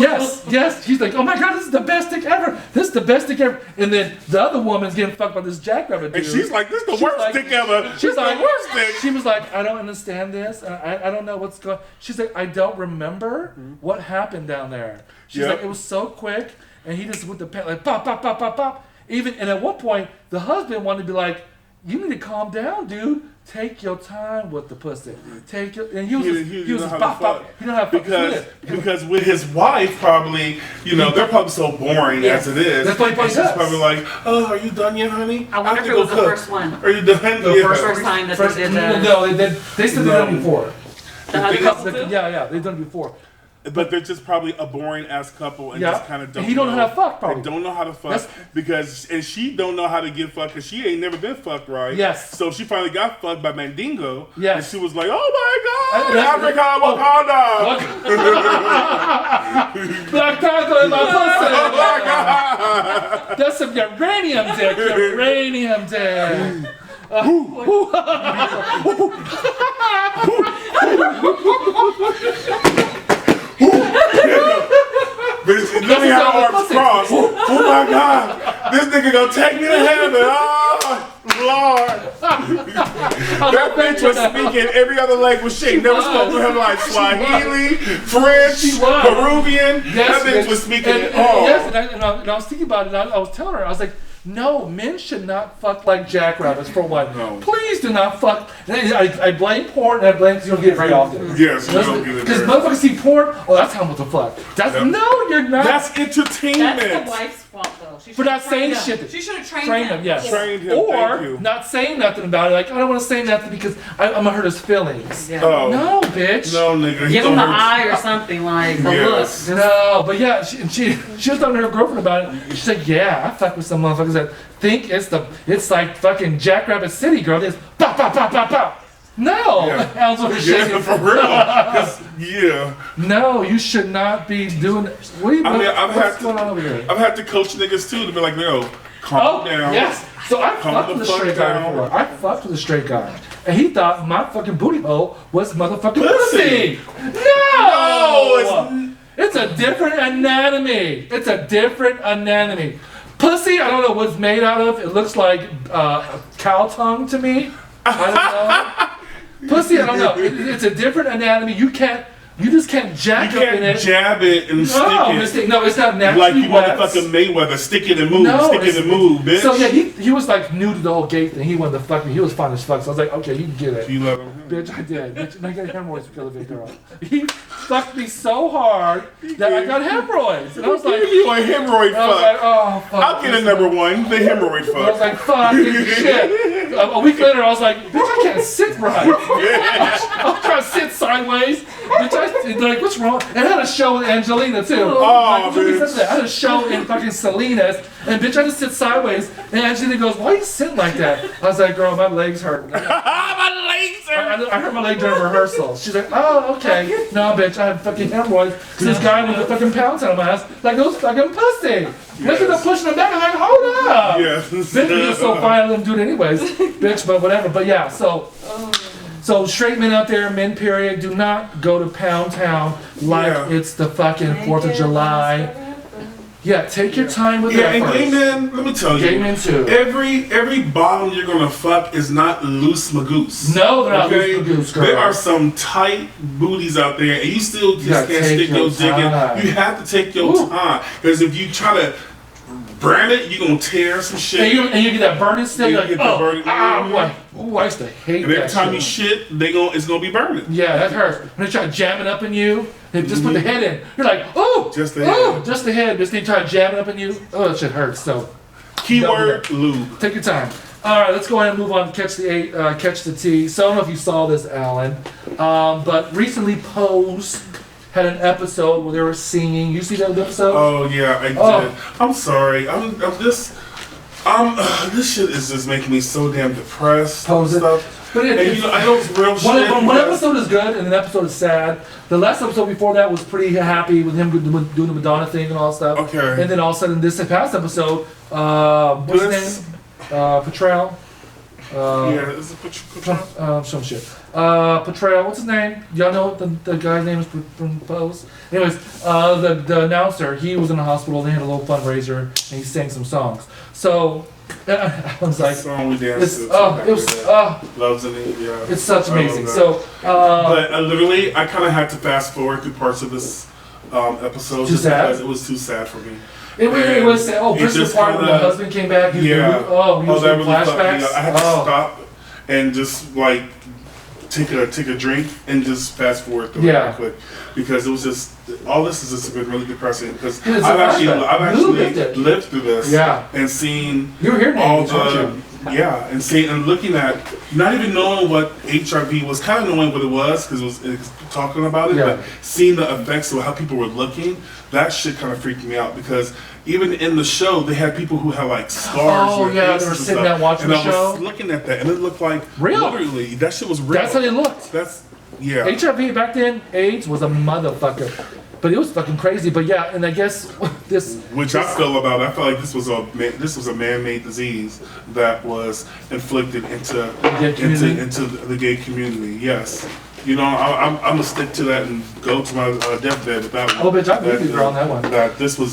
yes, she's like, "Oh my God, this is the best dick ever. This is the best dick ever." And then the other woman's getting fucked by this jackrabbit dude. And she's like, this is the She's worst like- dick ever. This She's is the like, worst dick. She was like, I don't understand this. I don't know what's going. She's like, I don't remember what happened down there. She's Yep. like, it was so quick, and he just with the pen like pop, pop, pop, pop, pop. Even and at one point, the husband wanted to be like, you need to calm down, dude. Take your time with the pussy. Take your and he was just how to pop, pop. fuck. He don't have because with his wife probably, you know, they're probably so boring Yeah. as it is. That's what he probably She's does. probably like, oh, are you done yet, honey? I wonder have if to it go was the cook. first one. Are you done? The Yeah. First time that they did that. No, they said they done it before. The other couple too? Yeah, they've done it before. But they're just probably a boring ass couple and Yeah. just kind of don't. And he don't know how to fuck, probably. They don't know how to fuck That's- and she don't know how to get fucked because she ain't never been fucked right. Yes. So she finally got fucked by Mandingo. Yes. And she was like, oh my god, That's- Africa, Wakanda. Black Panther in my pussy. Oh my god. That's some uranium dick. Uranium dick. Bitch, let me have arms crossed. Oh my god, this nigga gonna take me to heaven. Oh Lord. That bitch was speaking every other language she ain't never spoke to him, like Swahili, French, She was. Peruvian. That bitch was speaking it all. Yes, and I was thinking about it. And I was telling her, I was like, no, men should not fuck like jackrabbits for one. No. Please Pussies do not fuck. I blame porn and I blame because you don't get it very often. Yes, you don't get it Because very- motherfuckers see porn, oh, that's how much to fuck. That's, Yep. no, you're not. That's entertainment. That's the wife's fault, though. She For not should've trained saying him. shit. She should have trained Train him. him, yes. Trained him, thank Or you. not saying nothing about it. Like, I don't want to say nothing because I'm going to hurt his feelings. Yeah. Oh. No, bitch. No, nigga. Give him the Don't hurt- eye or something, like the Yes. look. No, but yeah, she was talking to her girlfriend about it. She's like, yeah, I fuck with some motherfuckers that think it's like fucking Jackrabbit City, girl. It's pop, pop, pop, pop, pop. No, Yeah. Al's over shaking. Yeah, for real. 'Cause, yeah. No, you should not be doing. What are you? I mean, I've what's had going on over here? I've had to coach niggas too to be like, yo, calm Oh, down. yes. So I Calm fucked the with a fuck straight guy down. before. I fucked with a straight guy. And he thought my fucking booty hole was motherfucking Pussy. pussy. No! No, It's a different anatomy. It's a different anatomy. Pussy, I don't know what it's made out of. It looks like cow tongue to me. I don't know. Pussy, I don't know. It's a different anatomy. You just can't jack You up in can't it. jab it and stick it. No, it's not naturally Like you wet. motherfucking Mayweather, stick it and move, No, stick it and move, bitch. So yeah, he was like new to the whole gay thing. He wanted to fuck me. He was fine as fuck. So I was like, okay, you can get it. You love him. Bitch, I did. Bitch, and I got hemorrhoids because of it, girl. He fucked me so hard that I got hemorrhoids. And I was like, you a hemorrhoid I was like, fuck. oh fuck. I'll get a number one, the hemorrhoid I was fuck. like, fucking shit. A week later, I was like, bitch, I can't sit right. I'm trying to sit sideways. Bitch, they're like, what's wrong? And I had a show with Angelina too. Oh, Bitch. I had a show in fucking Salinas, and bitch, I just sit sideways. And Angelina goes, why are you sitting like that? I was like, girl, my legs hurt. My legs are. I hurt my leg during rehearsal. She's like, oh, okay. No, bitch, I have fucking hemorrhoids. So this guy with the fucking pounds on my ass, like, those fucking pussy. Look at the pushing him back. I'm like, hold up. Yes. Bitch, you so fine, I didn't do it anyways. Bitch, but whatever. But yeah, so straight men out there, men period, do not go to Pound Town like Yeah. it's the fucking 4th of July. Yeah, take your time with Yeah, that and first. gay men, let me tell you. Gay men too. Every bottom you're gonna fuck is not loose magoose. No, they're not Okay? loose magoose, girl. There are some tight booties out there, and you still just gotta can't take stick your your dick in. time. You have to take your Ooh. time, because if you try to brand it, you're gonna tear some shit. And you get that burning stick, You like, get that oh, burning- ah, ooh, I used to hate And every that time shit. you shit, it's gonna be burning. Yeah, that hurts. When they try to jam it up in you, they just put the head in. You're like, oh, Just the oh, head. just the head. Just they try to jam it up in you. Oh, that shit hurts. So Keyword lube. take your time. All right, let's go ahead and move on to catch the tea. So I don't know if you saw this, Alan, but recently Pose had an episode where they were singing. You see that episode? Oh yeah, I did. Oh. I'm sorry. I'm just. This shit is just making me so damn depressed. Pose it. Stuff. But And you know, I know it's real shit. one because- episode is good and an episode is sad. The last episode before that was pretty happy with him doing the Madonna thing and all that stuff. Okay. And then all of a sudden, this past episode, what's his This- name? Petrel. Yeah, it's a picture. Some shit. Petrel, what's his name? Y'all know what the guy's name is from Pose? Anyways, the announcer, he was in the hospital, they had a little fundraiser, and he sang some songs. So, I was like, Song we danced it's, to. it was, Loves in it, yeah. it's such I love amazing. that. So, But literally, I kind of had to fast forward through parts of this episode Too just sad? because it was too sad for me. it was, oh, It Christmas just part when the kinda- husband came back, he was Yeah. he was that doing really fucked me flashbacks. up. I had to Oh. stop and just like take a drink and just fast forward through Yeah. it real quick because it was just all this has just been really depressing because It's a I've flashback. You lived it. lived through this Yeah. and seen You were here all now, weren't you? and seeing and looking at not even knowing what HRV was, kind of knowing what it was because it was talking about it, Yeah. but seeing the effects of how people were looking, that shit kind of freaked me out because even in the show they had people who had like scars. Oh, on yeah, their they were faces sitting and there stuff. watching and the I show. was looking at that and it looked like Real. literally that shit was real. That's how they looked. That's yeah. HIV back then, AIDS was a motherfucker. But it was fucking crazy. But yeah, and I guess this. Which I feel about. I feel like this was a man-made disease that was inflicted into gay community? into the gay community. Yes, you know I'm gonna stick to that and go to my deathbed with that one. Oh, bitch, I believe you, girl, on that one. That this was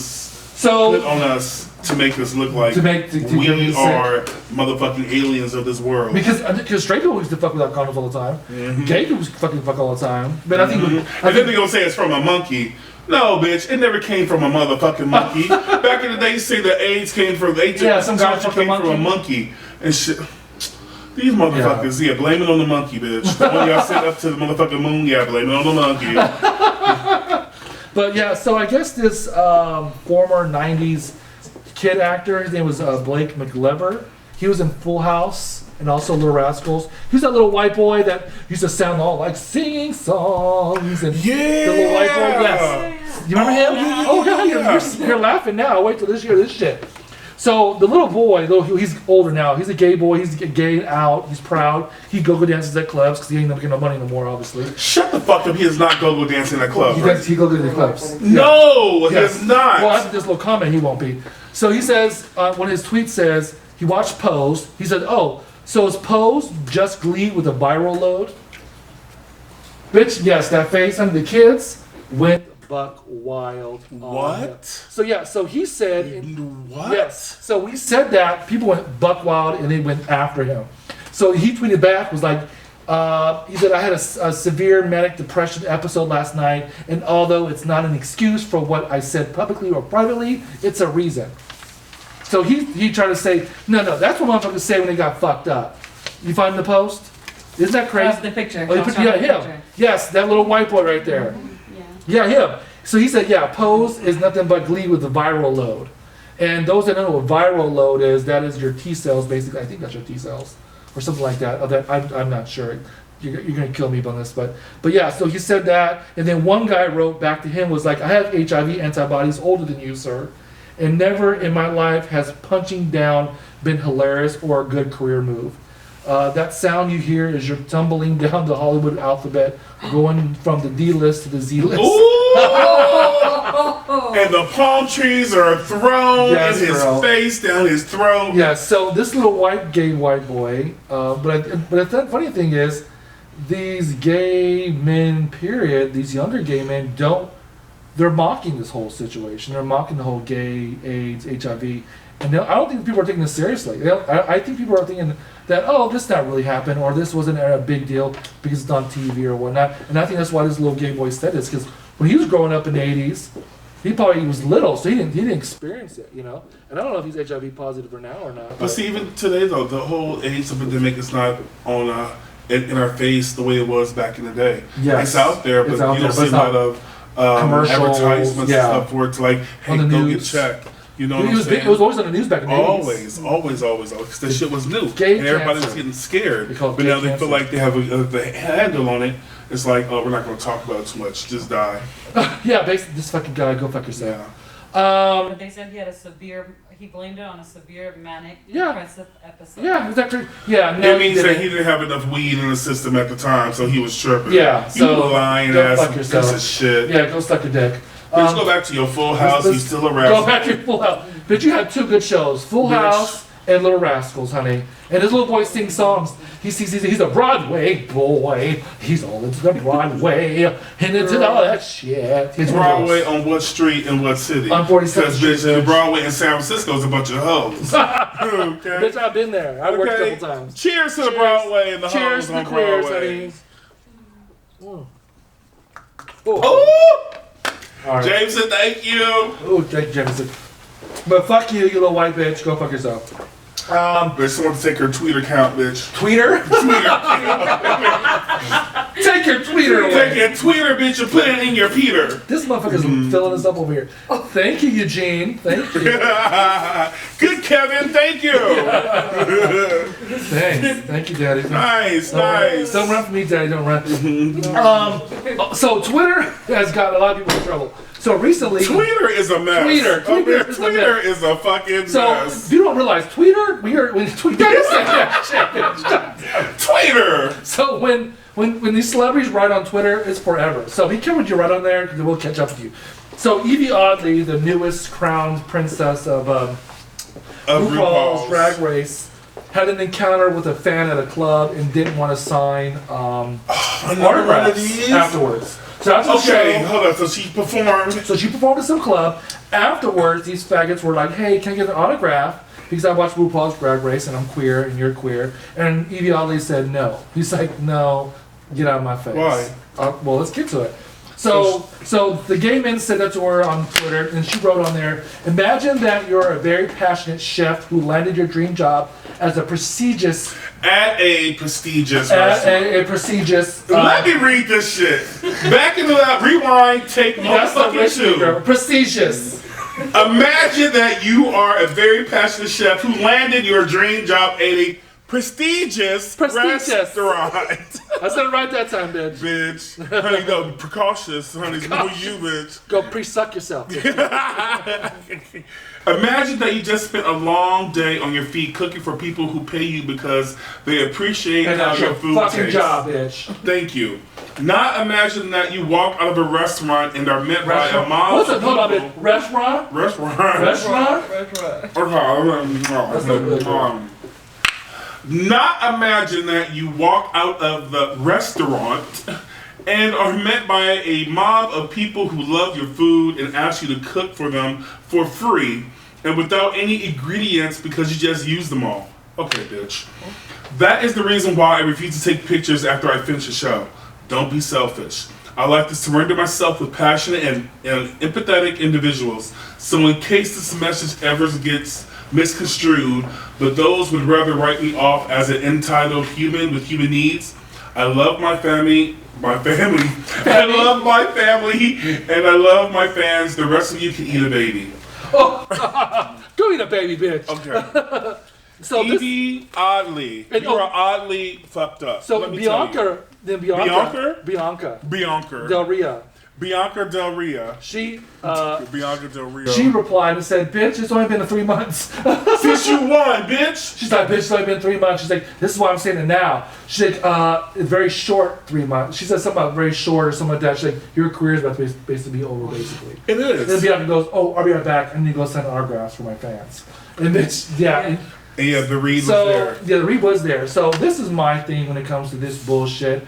So put on us to make us look like To give we you sick. are motherfucking aliens of this world. because straight people used to fuck without condoms all the time. Gay people used to fucking fuck all the time. But I think I And then think they gonna say it's from a monkey. No, bitch, it never came from a motherfucking monkey. Back in the day, you say the AIDS came from the Yeah, some guy fucked a came from a monkey. monkey and shit. These motherfuckers, yeah, blame it on the monkey, bitch. When y'all sent up to the motherfucking moon, yeah, blame it on the monkey. But yeah, so I guess this former 90s kid actor, his name was Blake McLever. He was in Full House and also Little Rascals. He was that little white boy that used to sound all like singing songs. And Yeah! The little white boy, yes. You remember him? Oh, yeah. You're laughing now. Wait till this year, this shit. So the little boy, though he's older now, he's a gay boy, he's gay out, he's proud. He go-go dances at clubs because he ain't making no money no more, obviously. Shut the fuck up, he is not go-go dancing at club. He go-go to the clubs. No, Yes. he is not. Well, after this little comment, he won't be. So he says, when his tweet says, he watched Pose, he said, oh, so is Pose just Glee with a viral load? Bitch, yes, that face under the kids went buck wild. on him. What? So yeah, so he said, What? yes. So we said that people went buck wild and they went after him. So he tweeted back, was like, he said, I had a severe manic depression episode last night, and although it's not an excuse for what I said publicly or privately, it's a reason. So he tried to say, no, that's what motherfuckers say when they got fucked up. You find the post? Isn't that crazy? The picture. Oh, you put, yeah, him. Yes, that little white boy right there. Yeah. Yeah, him. So he said, yeah, Pose is nothing but Glee with a viral load. And those that don't know what viral load is, that is your T cells, basically. I think that's your T cells. Or something like that. I'm not sure. You're going to kill me on this. But yeah, so he said that. And then one guy wrote back to him, was like, I have HIV antibodies older than you, sir. And never in my life has punching down been hilarious or a good career move. That sound you hear is you're tumbling down the Hollywood alphabet, going from the D list to the Z list. And the palm trees are thrown Yes, in his girl. face, down his throat. Yeah, so this little gay white boy, but the funny thing is, these gay men, period, these younger gay men they're mocking this whole situation. They're mocking the whole gay, AIDS, HIV. And I don't think people are taking this seriously. I think people are thinking that, oh, this not really happened, or this wasn't a big deal because it's on TV or whatnot. And I think that's why this little gay boy said this, because when he was growing up in the 80s, he was little, so he didn't experience it, you know? And I don't know if he's HIV positive or now or not. But see, even today though, the whole AIDS epidemic is not on in our face the way it was back in the day. Yes. It's out there, but It's out you there, don't but see it's a lot not of commercials, advertisements yeah. and stuff where it's like, hey, On the go news. get checked. You know what I'm It saying? was always on the news back in the 80s. Always. Because that shit was new. Gay and everybody was cancer. getting scared. They call it But gay now they cancer. feel like they have the handle on it. It's like, oh, we're not going to talk about it too much. Just die. Yeah, basically, this fucking guy, go fuck yourself. Yeah. But they said he blamed it on a severe manic Yeah. depressive episode. Yeah, is that true? Yeah, no, It means he that didn't. he didn't have enough weed in the system at the time, so he was tripping. Yeah, You so lying go ass fuck piece yourself. of shit. Yeah, go suck a dick. Let's go back to your Full House. let's- He's still a Go rapper. back to your Full House. But you had two good shows, Full Bitch. House and Little Rascals, honey. And this little boy sings songs. He's a Broadway boy. He's all into the Broadway and into all that shit. He's Broadway on what street in what city? On 47th Because Street, bitch, the bitch. Broadway in San Francisco is a bunch of hoes. Okay. Bitch, I've been there. I worked a Okay. couple times. Cheers to the Cheers. Broadway and the Cheers hoes to the on queers, Broadway. honey. Oh, All right. Jameson, thank you. Oh, thank you, Jameson. But fuck you, you little white bitch. Go fuck yourself. Bitch, someone take her tweet account, bitch. Tweeter? Take your tweeter away. Take your tweeter, bitch, and put it in your Peter. This motherfucker's filling us up over here. Thank you, Eugene. Thank you. Good, Kevin. Thank you. Thanks. Thank you, Daddy. Nice. Don't run for me, Daddy. Don't run. So Twitter has got a lot of people in trouble. So recently, Tweeter is a mess. Tweeter is a Tweeter is a fucking so mess. you don't realize Twitter. When Twitter said that shit. Tweeter. So when these celebrities write on Twitter, it's forever. So be careful what you write on there because it will catch up with you. So Evie Oddly, the newest crowned princess of RuPaul's Drag Race, had an encounter with a fan at a club and didn't want to sign autographs afterwards. So after the Okay, show, hold on. So she performed. so she performed at some club. Afterwards, these faggots were like, "Hey, can I get an autograph? Because I watched RuPaul's Drag Race and I'm queer and you're queer." And Evie Oddly said no. He's like, "No, get out of my face." Why? Well, let's get to it. So the gay men said that to her on Twitter, and she wrote on there, imagine that you're a very passionate chef who landed your dream job as a prestigious At a prestigious restaurant. a prestigious Let me read this shit. Back into that. Rewind. Take that's the motherfucking rich two. girl. Prestigious. Imagine that you are a very passionate chef who landed your dream job at a prestigious restaurant. I said it right that time, bitch. Bitch. Honey, no, precautious. Honey, it's more you, bitch. Go pre-suck yourself. Imagine that you just spent a long day on your feet cooking for people who pay you because they appreciate And how that's your your food fucking tastes. job, bitch. Thank you. Not imagine that you walk out of a restaurant and are met by a mob What's of it called? people. Restaurant? Restaurant. Restaurant? Not imagine that you walk out of the restaurant and are met by a mob of people who love your food and ask you to cook for them for free and without any ingredients because you just used them all. Okay, bitch. That is the reason why I refuse to take pictures after I finish a show. Don't be selfish. I like to surrender myself with passionate and empathetic individuals. So in case this message ever gets misconstrued, but those would rather write me off as an entitled human with human needs, I love my family. I love my family, and I love my fans. The rest of you can eat a baby. Go eat a baby, bitch. Okay. So this, Evie Oddly. And- You are oddly fucked up. so Let me tell you. Bianca Bianca Del Rio. Bianca Del Rio. She Bianca Del Rio. she replied and said, "Bitch, it's only been 3 months." Since you won, bitch. She's like, "Bitch, it's only been 3 months." She's like, "This is why I'm saying it now." She's like, "Very short 3 months." She said something about very short or something like that. She's like, "Your career is about to basically be over, basically." It And then is. Bianca goes, "Oh, I'll be right back," and then he goes send autographs for my fans. And bitch, yeah. And yeah, the read was So there. yeah, the read was there. So this is my thing when it comes to this bullshit.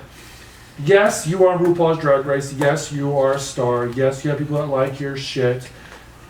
Yes, you are on RuPaul's Drag Race. Yes, you are a star. Yes, you have people that like your shit.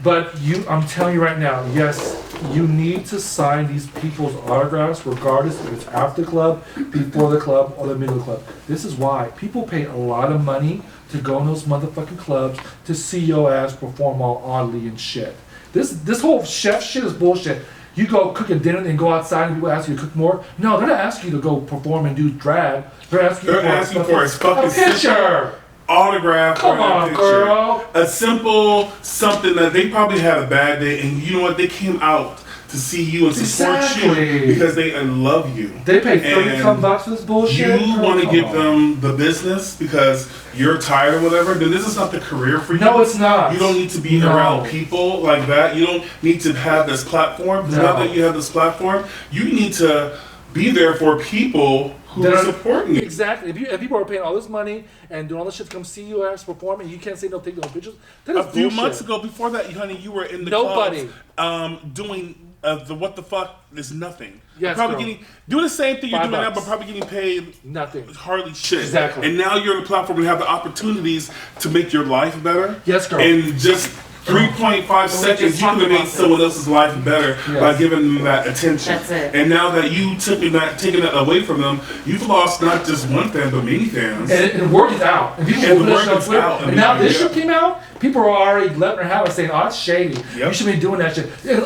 But I'm telling you right now, yes, you need to sign these people's autographs, regardless if it's after the club, before the club, or the middle of the club. This is why people pay a lot of money to go in those motherfucking clubs to see your ass perform all oddly and shit. This whole chef shit is bullshit. You go cook a dinner and go outside and people ask you to cook more. No, they're not asking you to go perform and do drag. They're asking They're asking for a fucking picture. Autograph. Come or a on, picture. girl. A simple something that they probably had a bad day, and you know what? They came out to see you and support Exactly. you because they love you. They pay 30 And some bucks for this bullshit. You Girl, want to come give on. them the business because you're tired or whatever, then this is not the career for you. No, it's not. You don't need to be No. around people like that. You don't need to have this platform. No. Now that you have this platform, you need to be there for people who That are are- supporting you. Exactly. If people are paying all this money and doing all this shit to come see you ass perform and you can't say no, take no pictures, that is A few bullshit. months ago, before that, honey, you were in the Nobody. clubs, doing the what the fuck is nothing. Yes, probably girl. doing the same thing you're $5 doing now, but probably getting paid Nothing. hardly shit. Exactly. And now you're on the platform and have the opportunities to make your life better. Yes, girl. And just 3.5 seconds, you talked can have made about someone else's life better Yes. by giving them that attention. That's it. And now that you taking that away from them, you've lost not just one fan, but many fans. And word is out. And people And will the put this word on is Twitter. out, And now and this yeah. shit came out, people are already letting her have it saying, "Oh, it's shady. Yep. You should be doing that shit." And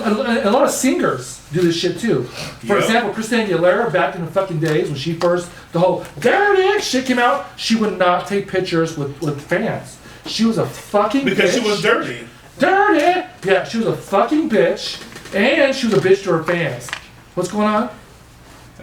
a lot of singers do this shit too. For Yep. example, Christina Aguilera, back in the fucking days when she first, the whole "there it is" shit came out, she would not take pictures with fans. She was a fucking because bitch. she was dirty. Dirty! Yeah, she was a fucking bitch. And she was a bitch to her fans. What's going on?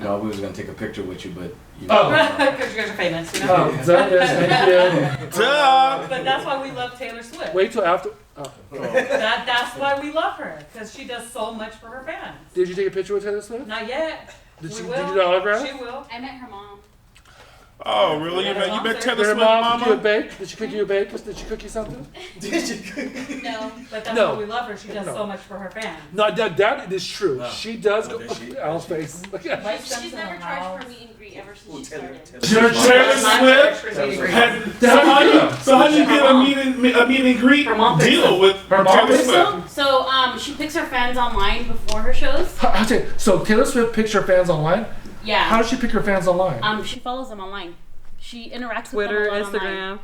No, we was gonna take a picture with you, but you Oh. Because you guys are famous, you know? Oh, is that it? Thank you. Duh. But that's why we love Taylor Swift. Wait till after. Oh. That's why we love her, because she does so much for her fans. Did you take a picture with Taylor Swift? Not yet. Did We you, will. did you do the autograph? She will. I met her mom. Oh, really? You bet Did Taylor her Swift, mom cook you a mama? bake? Did she cook you a bake? Did she cook you something? No. But that's No. why we love her. She does No. so much for her fans. No, that is true. No. She does Oh, go. did she? Alan's face. Mike She's Simpson never in the charged house. for a meet and greet ever since she started. Taylor Swift had, so how do you get a meet and greet Her mom picks deal them. with Her mom Taylor picks Swift? So she picks her fans online before her shows. I'll tell you, so Taylor Swift picks her fans online. How Yeah. does she pick her fans online? She follows them online. She interacts Twitter, with them a lot online. Instagram.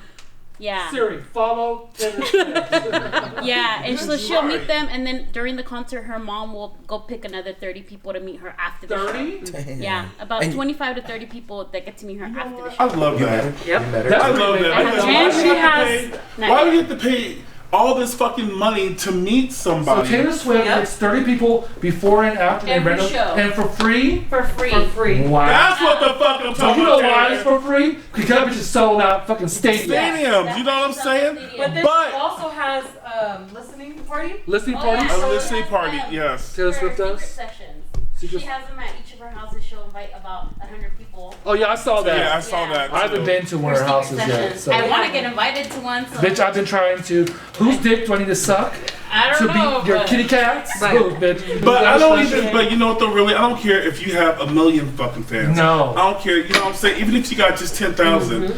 Yeah. Siri, follow Taylor Swift. Yeah, and so Good she'll Lord. meet them, and then during the concert, her mom will go pick another 30 people to meet her after the 30? show. Yeah, about And- 25 to 30 people that get to meet her after the I show. love You that. met her? Yep. You met her? That's I love that. And Because she why do we have to has- pay- why do we have to pay all this fucking money to meet So somebody? Taylor Swift Yep. gets 30 people before and after they Every rent show. and for free. For free. For free. Wow. That's what the fuck I'm So talking you know about. why Taylor. it's for free? Because that bitch is sold out fucking stadium. Stadiums, you know what I'm saying? But then But- she also has listening party. Listening Oh, parties? yeah. A listening party, yes. Taylor Her Swift does? secret sessions. Secret- She has them at each of her houses. She'll invite about 100 people. Oh yeah, I saw that. Yeah, I saw Yeah. that. I haven't too. been to one of her houses yet. Sessions. So. I want to get invited to one. So Bitch, I've been trying to. Whose dick do I need to suck I to don't know. be your but- kitty cats? Right. Who, bitch? But I don't Who's even. But you know what though? Really, I don't care if you have a million fucking fans. No. I don't care. You know what I'm saying? Even if you got just 10,000,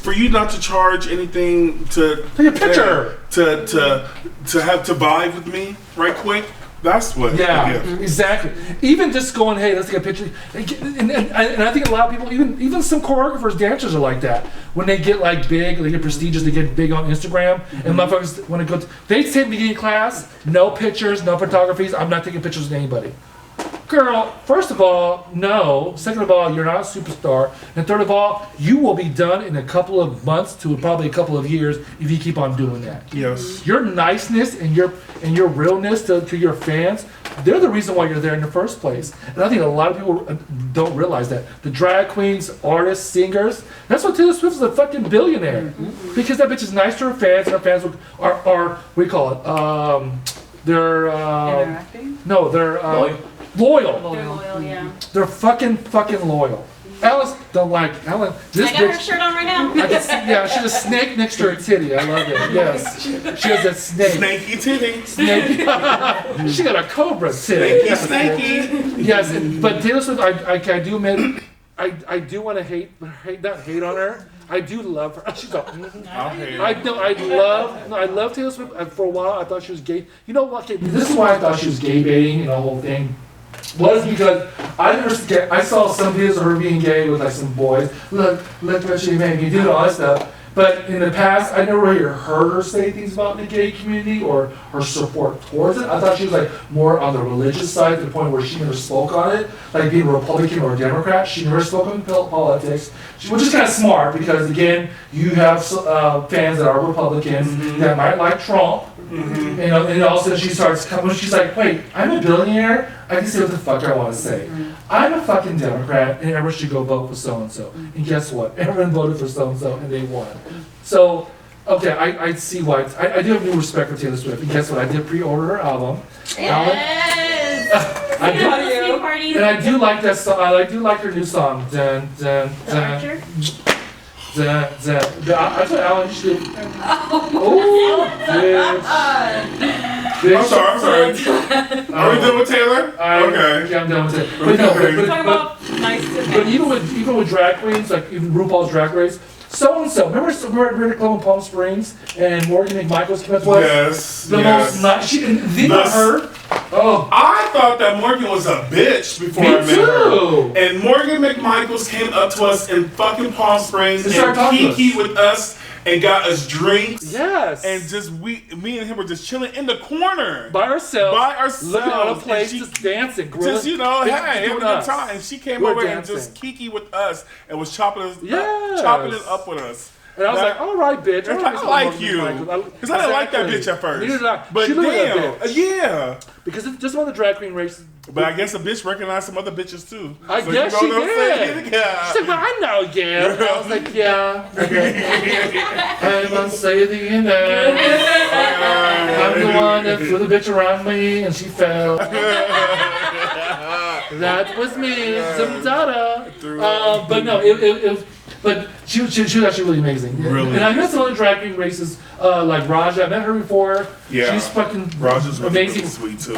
for you not to charge anything to Take a picture. to have to vibe with me right quick. That's what. Yeah, the gift. exactly. Even just going, hey, let's take a picture. And I think a lot of people, even some choreographers, dancers are like that. When they get like big, they get prestigious, they get big on Instagram, and motherfuckers want to go. They say in beginning class, no pictures, no photographies. I'm not taking pictures of anybody. Girl, first of all, no. Second of all, you're not a superstar. And third of all, you will be done in a couple of months to probably a couple of years if you keep on doing that. Yes. Your niceness and your realness to your fans, they're the reason why you're there in the first place. And I think a lot of people don't realize that. The drag queens, artists, singers, that's why Taylor Swift is a fucking billionaire. Because that bitch is nice to her fans, and her fans are what do you call it? They're, Interacting. no, they're Loyal. loyal. They're loyal, yeah. They're fucking loyal. Alice don't like Ellen. This I got her bitch. shirt on right now. I can see, yeah, she's a snake next to her titty. I love it. Yes, she has that snake. Snaky titty. Snake. She got a cobra titty. Snaky. Yes, but Taylor Swift, I do admit, I do want to not hate on her. I do love her. She's a. I'll hate I it. know. I love Taylor Swift. For a while, I thought she was gay. You know what? Okay, this is why I thought she was gay baiting and the whole thing. Was because I saw some videos of her being gay with like some boys. Look what she made me do, all that stuff. But in the past, I never really heard her say things about the gay community or her support towards it. I thought she was like more on the religious side to the point where she never spoke on it. Like being a Republican or a Democrat, she never spoke on politics, which is kind of smart because again, you have fans that are Republicans that might like Trump. Mm-hmm. You know, and all of a sudden she starts coming. She's like, "Wait, I'm a billionaire. I can say what the fuck I want to say. I'm a fucking Democrat, and everyone should go vote for so and so." And guess what? Everyone voted for so and so, and they won. So, okay, I see why. I do have new respect for Taylor Swift. And guess what? I did pre-order her album. Yes. I do, Listening party. and I do like that song. I do like her new song. Dun dun The dun. Archer. I thought Alan should. Oh, bitch. I'm sorry. Are we done with Taylor? Okay. Yeah, I'm done with it. But no, Talking but, about nice to but even with drag queens, like even RuPaul's Drag Race, so and so. Remember we were at Club in Palm Springs and Morgan McMichaels came up with Yes. the yes. most nice. She didn't The- her. Oh, I thought that Morgan was a bitch before me I met her. too. And Morgan McMichaels came up to us in fucking Palm Springs And and started talking to kiki with us and got us drinks. Yes. And just me and him were just chilling in the corner. by ourselves, By ourselves. looking at a And place, she- just dancing, grilling. Just, hey, having a good us. time. And she came We're over and dancing. just kiki with us and was chopping Yes. it up with us. And I was That- like, all right, bitch. All right, I Mr. like Morgan you. McMichaels. Because I didn't like that Exactly. bitch at first. Neither did I. But She looked like a damn. bitch. Yeah. Because it's just one of the drag queen races. But I guess a bitch recognized some other bitches too. I So guess you know she what I'm saying? did. Yeah. She's like, well, I know, yeah. And I was like, yeah. I'm gonna say the end. I'm the one that threw the bitch around me and she fell. That was me, some data. But no, it was. But she was actually really amazing. Really? And I met some other drag queen races, like Raja. I met her before. Yeah. She's fucking Raja's really, amazing. really sweet too.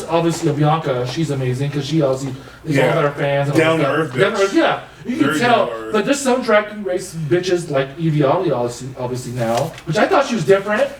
Obviously Bianca, she's amazing because she obviously is all Yeah. about her fans. And Down to all that earth stuff. Down to bitch. earth, yeah. You can Very tell. down to earth. But there's some drag queen race bitches like Evie Oddly obviously now, which I thought she was different.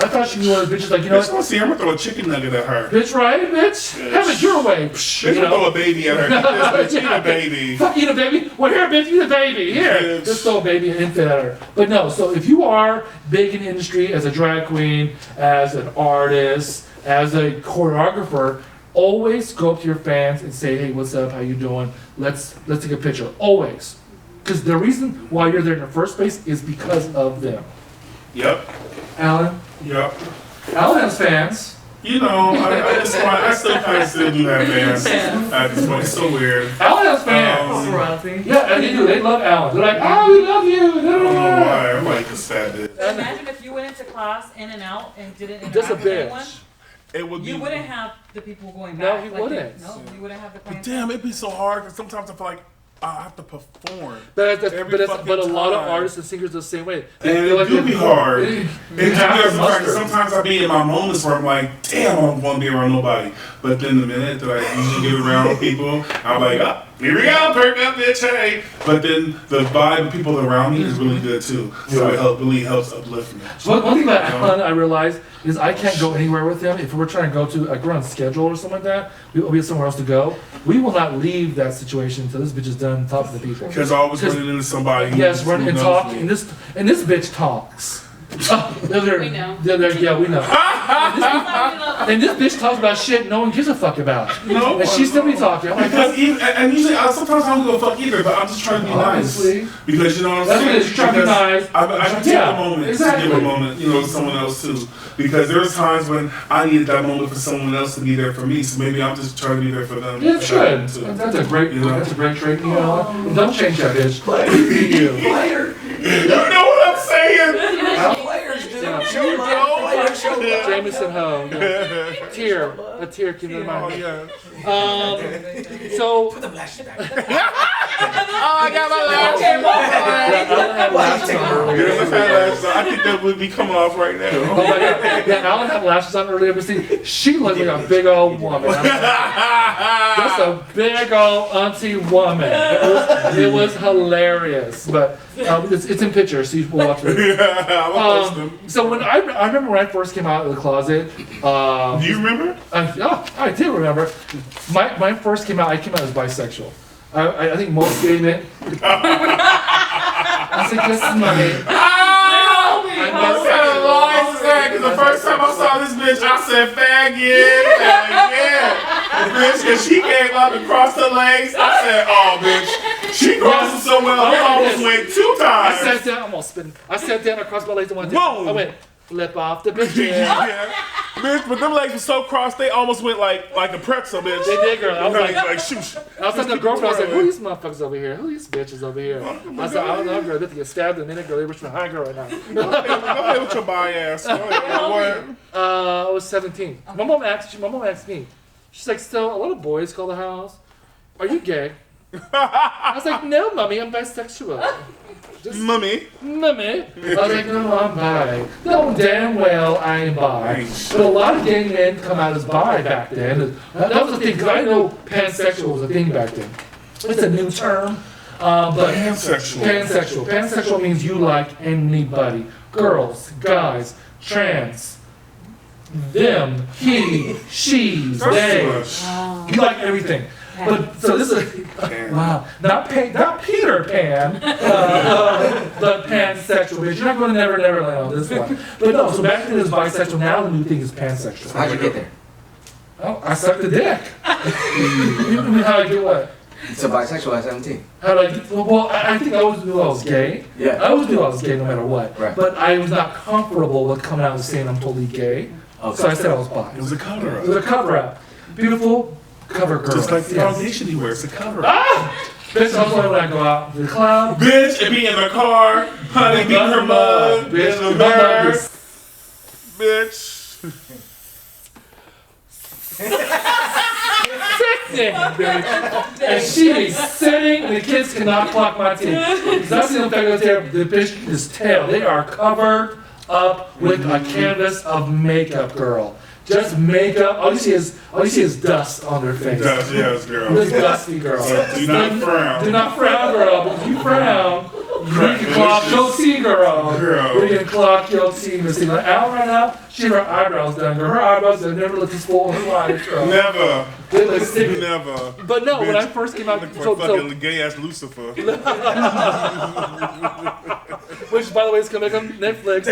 I thought she knew one of the bitches like, you know Bitch, what? want to see her? I'm gonna throw a chicken nugget at her. Bitch, right, bitch? Have it your way. Bitch, You I'm gonna throw know? a baby at her. Bitch, eat a baby. Fuck you, the baby. Well, here, bitch, you the baby. Here, Bitch. just throw a baby and infant at her. But no, so if you are big in the industry as a drag queen, as an artist, as a choreographer, always go up to your fans and say, hey, what's up? How you doing? Let's take a picture. Always. Because the reason why you're there in the first place is because of them. Yep. Alan? Yep. Alan has fans. You know, I still kind of still do that, man. At this point, it's so weird. Alan has fans. Paparazzi. Yeah, and they do. They love Alan. They're like, oh, we love you. I don't know why. I'm like this fat bitch. Imagine if you went into class in and out and didn't interact Just a with anyone. bitch. It would be. You wouldn't have the people going No, back. he like wouldn't. No, you wouldn't have the But clients. damn, it'd be so hard because sometimes I feel like I have to perform. But Every fucking a lot of time. artists and singers are the same way. And feel it do they- be hard. they- It they do have be to hard. muster. Sometimes I be in my moments where I'm like, damn, I don't want to be around nobody. But then the minute that I usually get around people, I'm like, ah, here we go, perk up, bitch, hey. But then the vibe of people around me is really good too. So it really helps uplift me. So one thing about Alan I realized is I can't go anywhere with him. If we're trying to go to, like, we're on schedule or something like that, we have somewhere else to go. We will not leave that situation until this bitch is done talking to people. Because I always running into somebody who Yes, run who and knows talk, me. and this bitch talks. We know. Yeah, we know. And this bitch talks about shit no one gives a fuck about. No, And she still be talking. I'm like, Because even, and usually, sometimes I don't give a fuck either, but I'm just trying to be Honestly. nice. Because you know what I'm That's saying? what it is, trying to be Because nice. I should take Yeah, a moment exactly. to give a moment, you know, to someone else too. Because there's times when I needed that moment for someone else to be there for me. So maybe I'm just trying to be there for them. yeah, it should. too. That's a great, You know? that's a great trait, you know. And don't change that bitch. You. You know what I'm saying? Players, dude. Yeah. Show love. Players show love. Jameson Ho. Yeah. A tear came to Oh mind. yeah. So Put the lashes back. Oh, I got my last. Alan had lashes on earlier. Yes, I had lashes on. I think that would be coming off right Oh now. my god. Yeah, Alan had lashes on earlier, but see, she looked like a big old woman. Just a big old auntie woman. It was hilarious. But it's in pictures, so you can watch it. Yeah, I will post them. So when I remember when I first came out of the closet. Do you remember? I do remember. When I first came out, I came out as bisexual. I think most gay men. I said, this is my Because the first time I saw this bitch, I said, faggot, bitch, and she came up and crossed her legs. I said, oh, bitch, she crossed it so well, I almost went 2 I times. sat down, almost spin. I sat down across my legs and went. Whoa. I went flip off the bitch. Yeah. Bitch, but them legs were so crossed, they almost went like a pretzel, bitch. They did, girl. I was like, shoot. I was telling the girlfriend, I was like, who are these motherfuckers over here? Who are these bitches over here? I said, I don't know, girl. They get stabbed in a minute, girl. They wish me a high girl right now. Go ahead with your bi-ass. Go ahead. What? I was 17. My mom asked me. She's like, so a lot of boys call the house. Are you gay? I was like, no, mommy, I'm bisexual. Mommy. Mommy. I was like, no, I'm bi. No, damn well I ain't bi. But a lot of gay men come out as bi back then. That was the thing, because I know pansexual was a thing back then. It's a new term. But Pansexual. Pansexual. Pansexual means you like anybody. Girls, guys, trans, them, he, she's, they. You like everything. But so this is wow, not Peter Pan, but pansexual. Bitch, you're not going to Never Land on this one. But no, so back then it was bisexual. Now the new thing is pansexual. How'd you get there? Oh, I sucked the dick. How I get what? So bisexual at 17. How did I get? Well, I think I always knew I was gay. Yeah. I always knew I was gay no matter what. Right. But I was not comfortable with coming out and saying I'm totally gay. Okay. So I said I was bi. It was a cover It was up. a cover up. Beautiful cover girl. Just like the Yes. foundation he wears, a cover up. Ah! Bitch, I was like when I go out to the club. Bitch, and be in the car, honey, beating her mug, Bitch, in the my mug mirror, is bitch. sickening, bitch. And she be sitting, and the kids cannot clock my teeth. Because I see them figure the bitch is tail. They are covered up with a canvas of makeup, girl. Just makeup. All you see is dust on their face. Yes, yes, girl. This dusty girl. Do not frown. Do not frown, girl. Because you frown, Oh, You can clock your T, girl. Girl. You can clock your T. You see, like Al right now, she had her eyebrows done, girl. Her eyebrows have never looked this full in her life, girl. Never. They look sick. Never. But no, when I first came out, Look for so, fucking gay ass Lucifer. which by the way is coming on Netflix.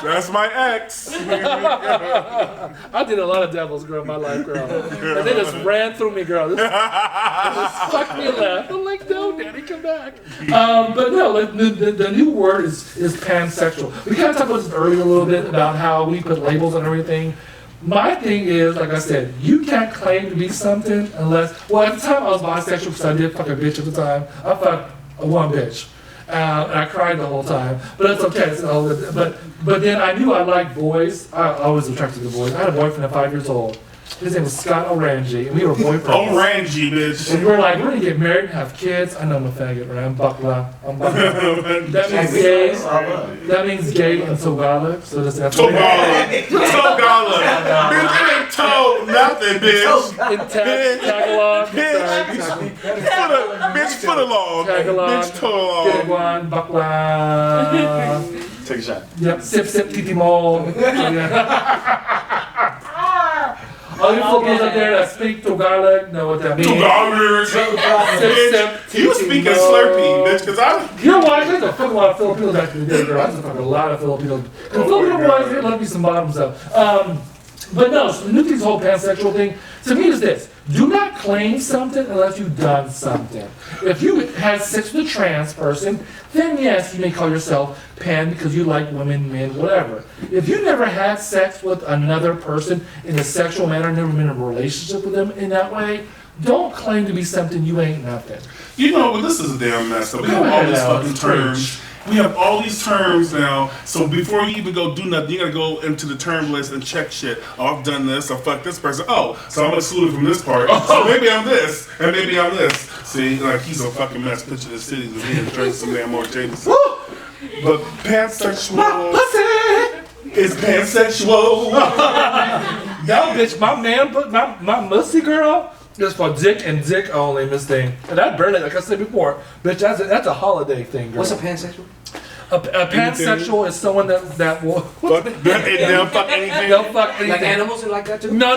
That's my ex. I did a lot of devils, girl, in my life, girl. And they just ran through me, girl. This fucked me left. I'm like, no, daddy, come back. But no, like, the new word is pansexual. We kind of talked about this earlier a little bit about how we put labels on everything. My thing is, like I said, you can't claim to be something unless, well, at the time I was bisexual because I did fuck a bitch at the time. I fucked one bitch. And I cried the whole time, but it's okay. But then I knew I liked boys. I always attracted to boys. I had a boyfriend at 5 years old. His name was Scott Orangi, and we were boyfriends. Orangy, bitch. And we were like, we're gonna get married and have kids. I know I'm a faggot, right? I'm bakla. That means gay. That means gay in Tagalog. So that's Tagalog. Tagalog. Bitch, it ain't told nothing, bitch. In Tagalog. Bitch. Sorry. Bitch, foot along. Tagalog. Bitch, toe along. One bakla. Take a shot. Yep. Sip titi mo. All you Filipinos out there that speak Tagalog know what that means. Tagalog. Sip, You speaking Slurpee, bitch, because I... You know why? There's a fucking lot of Filipinos back in the day, girl. I just fucking a lot of Filipinos. The Filipino boys, they love me some bottoms up. But no, so the new thing's whole pansexual thing, to me is this. Do not claim something unless you've done something. If you had sex with a trans person, then yes, you may call yourself pan because you like women, men, whatever. If you never had sex with another person in a sexual manner, never been in a relationship with them in that way, don't claim to be something you ain't nothing. You know, but this is a damn mess. So we have all these fucking terms. We have all these terms now. So before you even go do nothing, you gotta go into the term list and check shit. Oh, I've done this. I fucked this person. Oh, so I'm excluded from this part. So maybe I'm this, and maybe I'm this. See, like he's a fucking mess. Picture the cities with me and drink some damn more Jameson. But pansexual is pansexual. No, bitch, my man, but my mussy girl is for dick and dick only, Miss Thing. And that burn it, like I said before, bitch, that's a holiday thing, girl. What's a pansexual? A pansexual is someone that will Fuck, they'll fuck anything. they'll fuck anything. Like animals and like that too? No,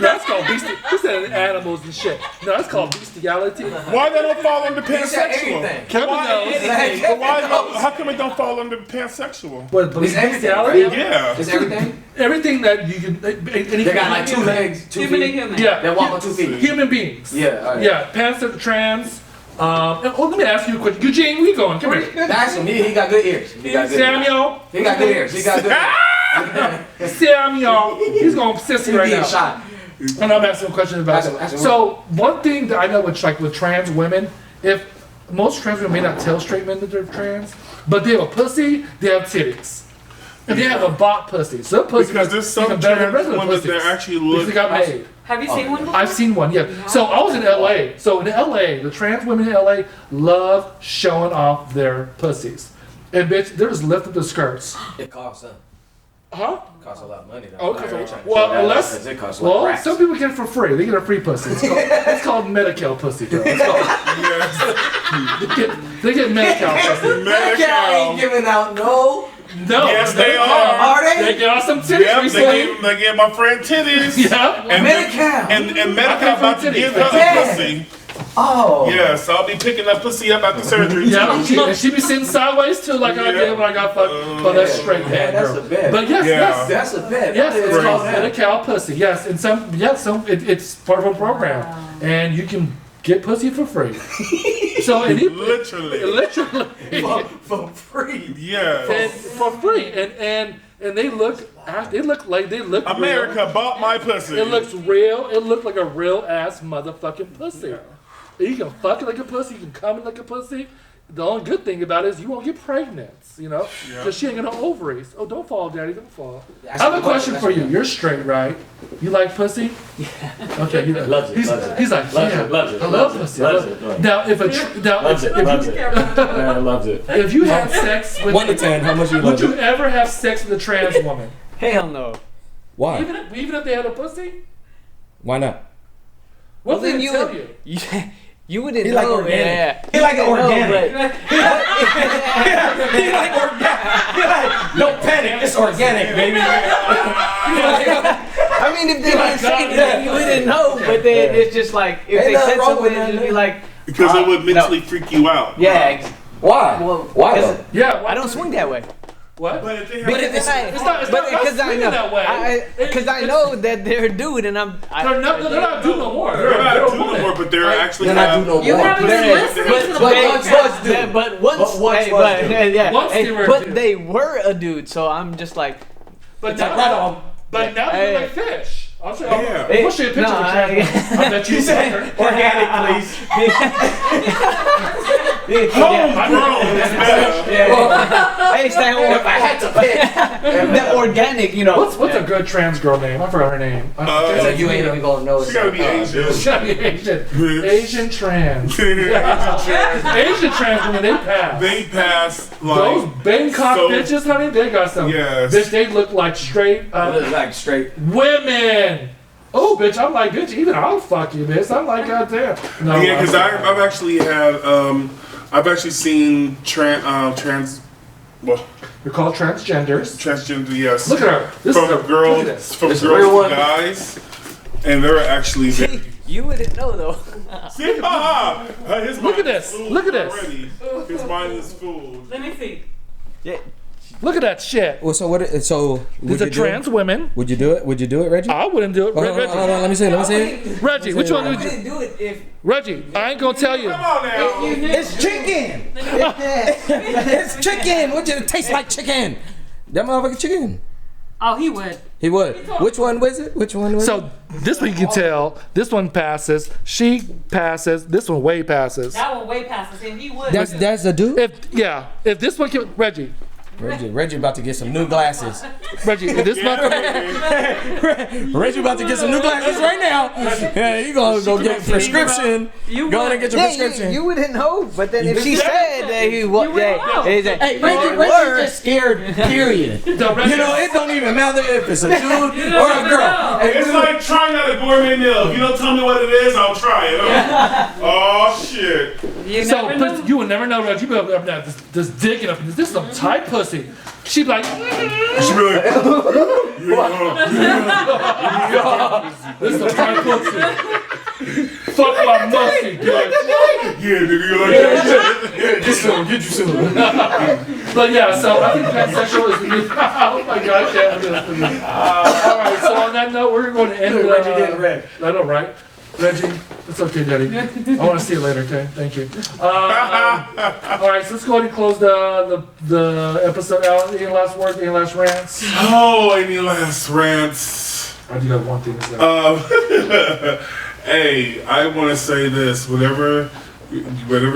that's called bestiality. He said animals and shit. No, that's called bestiality. Why they don't fall under He said pansexual? anything. Kevin knows. But why? How come it don't fall under pansexual? But It's everything, bestiality, right? Yeah. It's everything? everything that you can. They got like 2 legs, 2 Human to feet. human. Yeah, They walk on 2 feet. human beings. Yeah, alright. Yeah, pansexual, trans. Let me ask you a question. Eugene, where you going? Come here. That's him. He got good ears. He got good ears. Samuel. He got good ears. He got good ears. Samuel. He's going sissy He's right being now. shot. And I'm asking a question about Ask him, ask it. him. So one thing that I know with trans women, if most trans women may not tell straight men that they're trans, but they have a pussy, they have titties. And they have a bot pussy. So pussy Because there's some even better than trans regular women pussies. that actually Because look. they got made. Have you seen one before? I've seen one, yeah. So I was in LA. So in LA, the trans women in LA love showing off their pussies. And bitch, they're just lifting the skirts. It costs, huh? Huh? It costs a lot of money. Though. Oh, They're because trying to well, show that unless because it costs a lot of well, racks. some people get it for free. They get a free pussy. It's called Medi-Cal pussy, girl. It's called, they get Medi-Cal pussy. Medi-Cal ain't giving out no. No, Yes, they Medi-Cal. are. Are they? They get on some titties Yep, recently. they gave my friend titties. Yeah. And Medi-Cal. And Medi-Cal about to give her Yeah. a pussy. Oh. Yes, I'll be picking that pussy up after surgery. Yeah, too. and she be sitting sideways too, like I did when I got fucked by that straight Yeah, man that's girl. a bet. But yes, Yeah. yes, That's a bet. yes, it's Crazy. called Medi-Cal pussy. Yes, and it's part of a program, and you can get pussy for free. So and Literally. For free. Yes. and for free, and they look real. America bought my pussy. It looks real. It looked like a real ass motherfucking pussy. You can fuck it like a pussy. You can come it like a pussy. The only good thing about it is you won't get pregnant, you know, because she ain't got no ovaries. Oh, don't fall, daddy, don't fall. I have a question for you. You're straight, right? You like pussy? Yeah. Okay, you Loves it, he's, loves it. he's like, Loves yeah, it, loves it, I love loves it, pussy. loves it, loves it. Now, if a now, Loves it, if, loves you, it. Yeah, loves it. if you had sex with, 1 to 10, how much you would love you it? ever have sex with a trans woman? Hell no. Why? Even if they had a pussy? Why not? What Well, did then they you tell would- you? You wouldn't He like know. organic. Yeah. He like organic. No, He like organic. He like, don't panic, it's organic, baby. I mean, if they didn't say that, you wouldn't know. But then it's just like if Ain't they nothing said wrong with something, it'd that. be like, Because it would no. mentally freak you out. yeah. Why? Well, Why 'cause though? Yeah. I don't swing that way. What? But if they have Because It's not. It's not because I swinging know that way. because I know that they're a dude and I'm. They're not doing no more. they're not a doing no woman. more, but they're actually They're not have- doing no You more. haven't But- been listening to the but podcast. once was dude. But once, But once hey, was but, dude. yeah, Once hey, they were a but dude. they were a dude, so I'm just like, But It's like now, right on. but now Hey. they're like fish. I'll show you. Yeah. We'll show you a picture No, of a trans woman. I bet you. He said organic, please. Homegrown is better. hey, stay home. If I had to pick. That organic, you know. What's a good trans girl name? I forgot her name. So you ain't even gonna know. She gotta be Asian. She gotta be Asian. Asian trans. Asian trans women, they pass. They pass like Those Bangkok so- bitches, honey, they got some. Yes. Bitch, they look like straight Look like straight. women. Oh, bitch, I'm like, bitch, even I'll fuck you, bitch. I'm like, goddamn. No, Yeah, because I've actually had I've actually seen trans well You're called transgenders. transgender, yes. Look at her. This from is a, look at girls this. from It's a real girls to one. guys, and they're actually very. You wouldn't know though. See, his Look mind at this. is fooled Look at this. already. His mind is fooled. Let me see. Look at that shit. Well, so what? So would These are you do it? trans women. Would you do it? Would you do it, Reggie? I wouldn't do it. Hold on, hold on, hold on, let me see. Let me see. Reggie, which one would you? wouldn't do it if Reggie, I ain't gonna tell you. Come on now. It's chicken. It's chicken. What did it taste like? Chicken. That motherfucker chicken. Oh, he would. He would. Which one was it? Which one was it? So this one you can tell. This one passes. She passes. This one way passes. That one way past us, and he would. That's a dude. If this one can, Reggie, Reggie about to get some new glasses. Reggie, if this motherfucker, Reggie about to get some new glasses right now. Yeah, you gonna go get a prescription. Go on and get your prescription. you wouldn't know. But then if she said that he was, Hey, Reggie just scared. Period. no, Reggie, You know, it don't even matter if it's a dude or a girl. Hey, It's like trying out a gourmet meal. If you don't tell me what it is, I'll try it. Oh shit. You so never know. but you would never know, Reggie. You be up there, this digging up. This is some tight pussy. She'd be like, She be like, this is some tight pussy. Fuck my musty, bitch. yeah, nigga, you like that? Get you some. But yeah, so I think pansexual is. Oh my god, yeah. All right, so on that note, we're going to end. Reggie getting red. I know, right? Reggie, it's okay, Daddy. I want to see you later, okay? Thank you. All right, so let's go ahead and close the episode out. Any last words? Any last rants? Oh, any last rants? I do have one thing to say. Hey, I want to say this. Whatever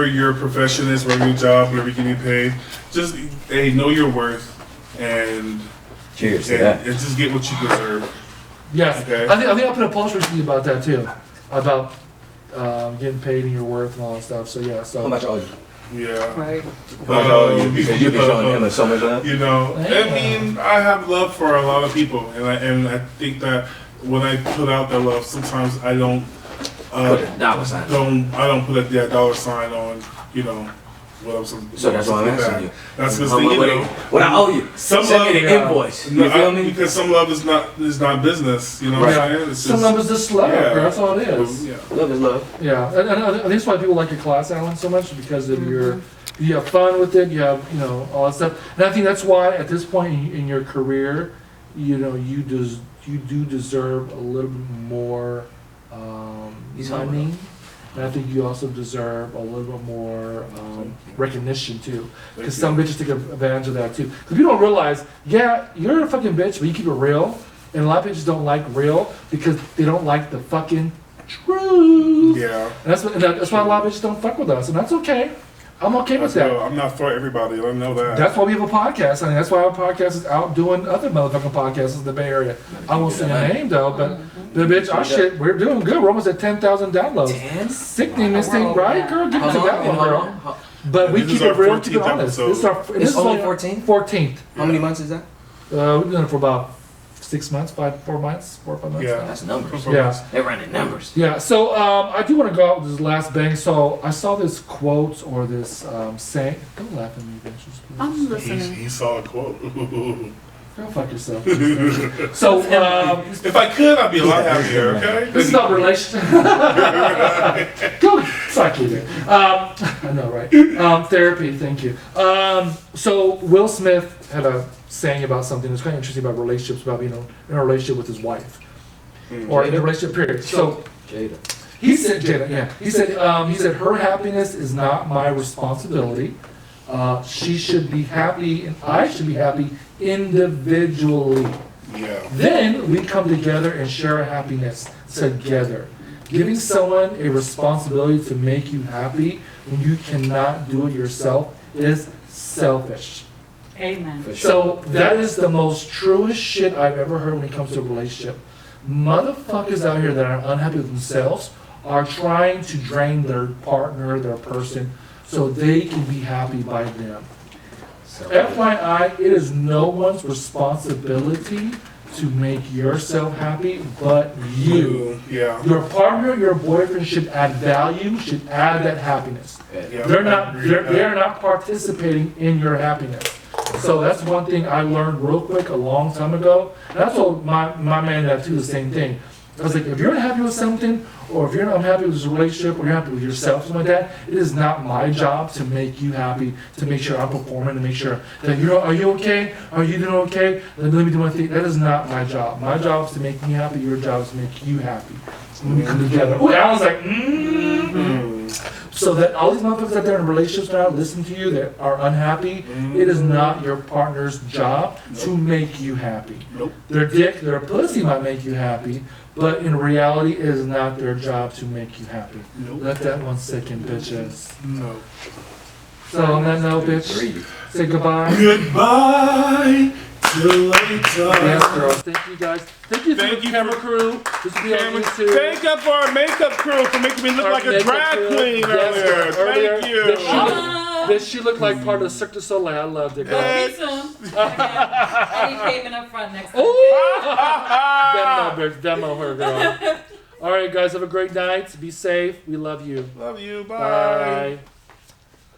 your profession is, whatever your job, whatever you're getting paid, just know your worth and Cheers to that. and just get what you deserve. Yes, Okay. I think I'll put a post recently about that too, about getting paid and your worth and all that stuff. So yeah, so How much owe you? Yeah. Right. How much owe you? Because you be showing him so much love. You know, I mean, I have love for a lot of people, and I think that when I put out that love, sometimes I don't Put a dollar sign. don't put a dollar sign on, you know, what I'm supposed to. So that's why I'm asking you. That's because How much- you know, what I owe you? some Send me love, the invoice. You feel me? because some love is not business. You know what I'm saying? It's some numbers just love. yeah. That's all it is. Yeah. Love is love. Yeah, and I think that's why people like your class, Alan, so much because of you have fun with it. You have all that stuff, and I think that's why at this point in your career, you do deserve a little bit more money. And I think you also deserve a little bit more recognition too, because some bitches take advantage of that too. Because people don't realize, yeah, you're a fucking bitch, but you keep it real, and a lot of bitches don't like real because they don't like the fucking truth. Yeah. And that's why a lot of bitches don't fuck with us, and that's okay. I'm okay with that. I'm not for everybody. I know that. That's why we have a podcast. I mean, that's why our podcast is out doing other motherfucking podcasts in the Bay Area. I won't say a name though, but bitch, our shit, we're doing good. We're almost at 10,000 downloads. 10? Sickening this thing, right, girl? Give it to that one, girl. But we This keep is it our real, keep it 14th honest. episode. This is It's only 14? 14th. How many months is that? We've been doing it for about 6 months, 4 months, 4 or 5 months. Yeah. now. That's numbers. Yeah. They're running numbers. Yeah, so I do want to go out with this last bang. So I saw this quote or this saying. Don't laugh at me, bitches. I'm He listening. saw a quote. Go fuck yourself. So If I could, I'd be a lot happier. Okay. this is about relationship. Go fuck you, then. I know, right? Therapy. Thank you. So Will Smith had a saying about something that's kind of interesting about relationships, about being in a relationship with his wife, or in a relationship period. So Jada. he said, Jada, yeah. He said her happiness is not my responsibility. She should be happy, and I should be happy individually. Yeah. Then we come together and share our happiness together. Giving someone a responsibility to make you happy when you cannot do it yourself is selfish. Amen. For sure. So that is the most truest shit I've ever heard when it comes to a relationship. Motherfuckers out here that are unhappy with themselves are trying to drain their partner, their person, so they can be happy by them. FYI, it is no one's responsibility to make yourself happy but you. Yeah. Your partner, your boyfriend should add value, should add that happiness. Yeah. They're not participating in your happiness. So that's one thing I learned real quick a long time ago. And I told my man that too, the same thing. I was like, if you're not happy with something, or if you're not unhappy with this relationship, or you're happy with yourself, something like that, it is not my job to make you happy, to make sure I'm performing, to make sure that are you okay? Are you doing okay? Let me do my thing. That is not my job. My job is to make me happy. Your job is to make you happy. When we come together. Oh, I was like, So that all these motherfuckers out there in relationships now listen to you that are unhappy, it is not your partner's job to make you happy. Nope. Their dick, their pussy might make you happy, but in reality, it is not their job to make you happy. Nope. Let that one sink in, bitches. No. So on that note, bitch, say goodbye. Goodbye. Till later. Yes, girls. Thank you guys. Thank you for Thank the you camera for- crew. This will be on YouTube. Thank you for our makeup crew for making me look Our like a makeup drag crew. queen Yes, earlier. earlier. Thank you. This she looked like part of Cirque du Soleil. I loved it. Book Guys. me soon. I need payment up front next time. Demo, bitch. Demo her, girl. All right, guys. Have a great night. Be safe. We love you. Love you. Bye. Bye.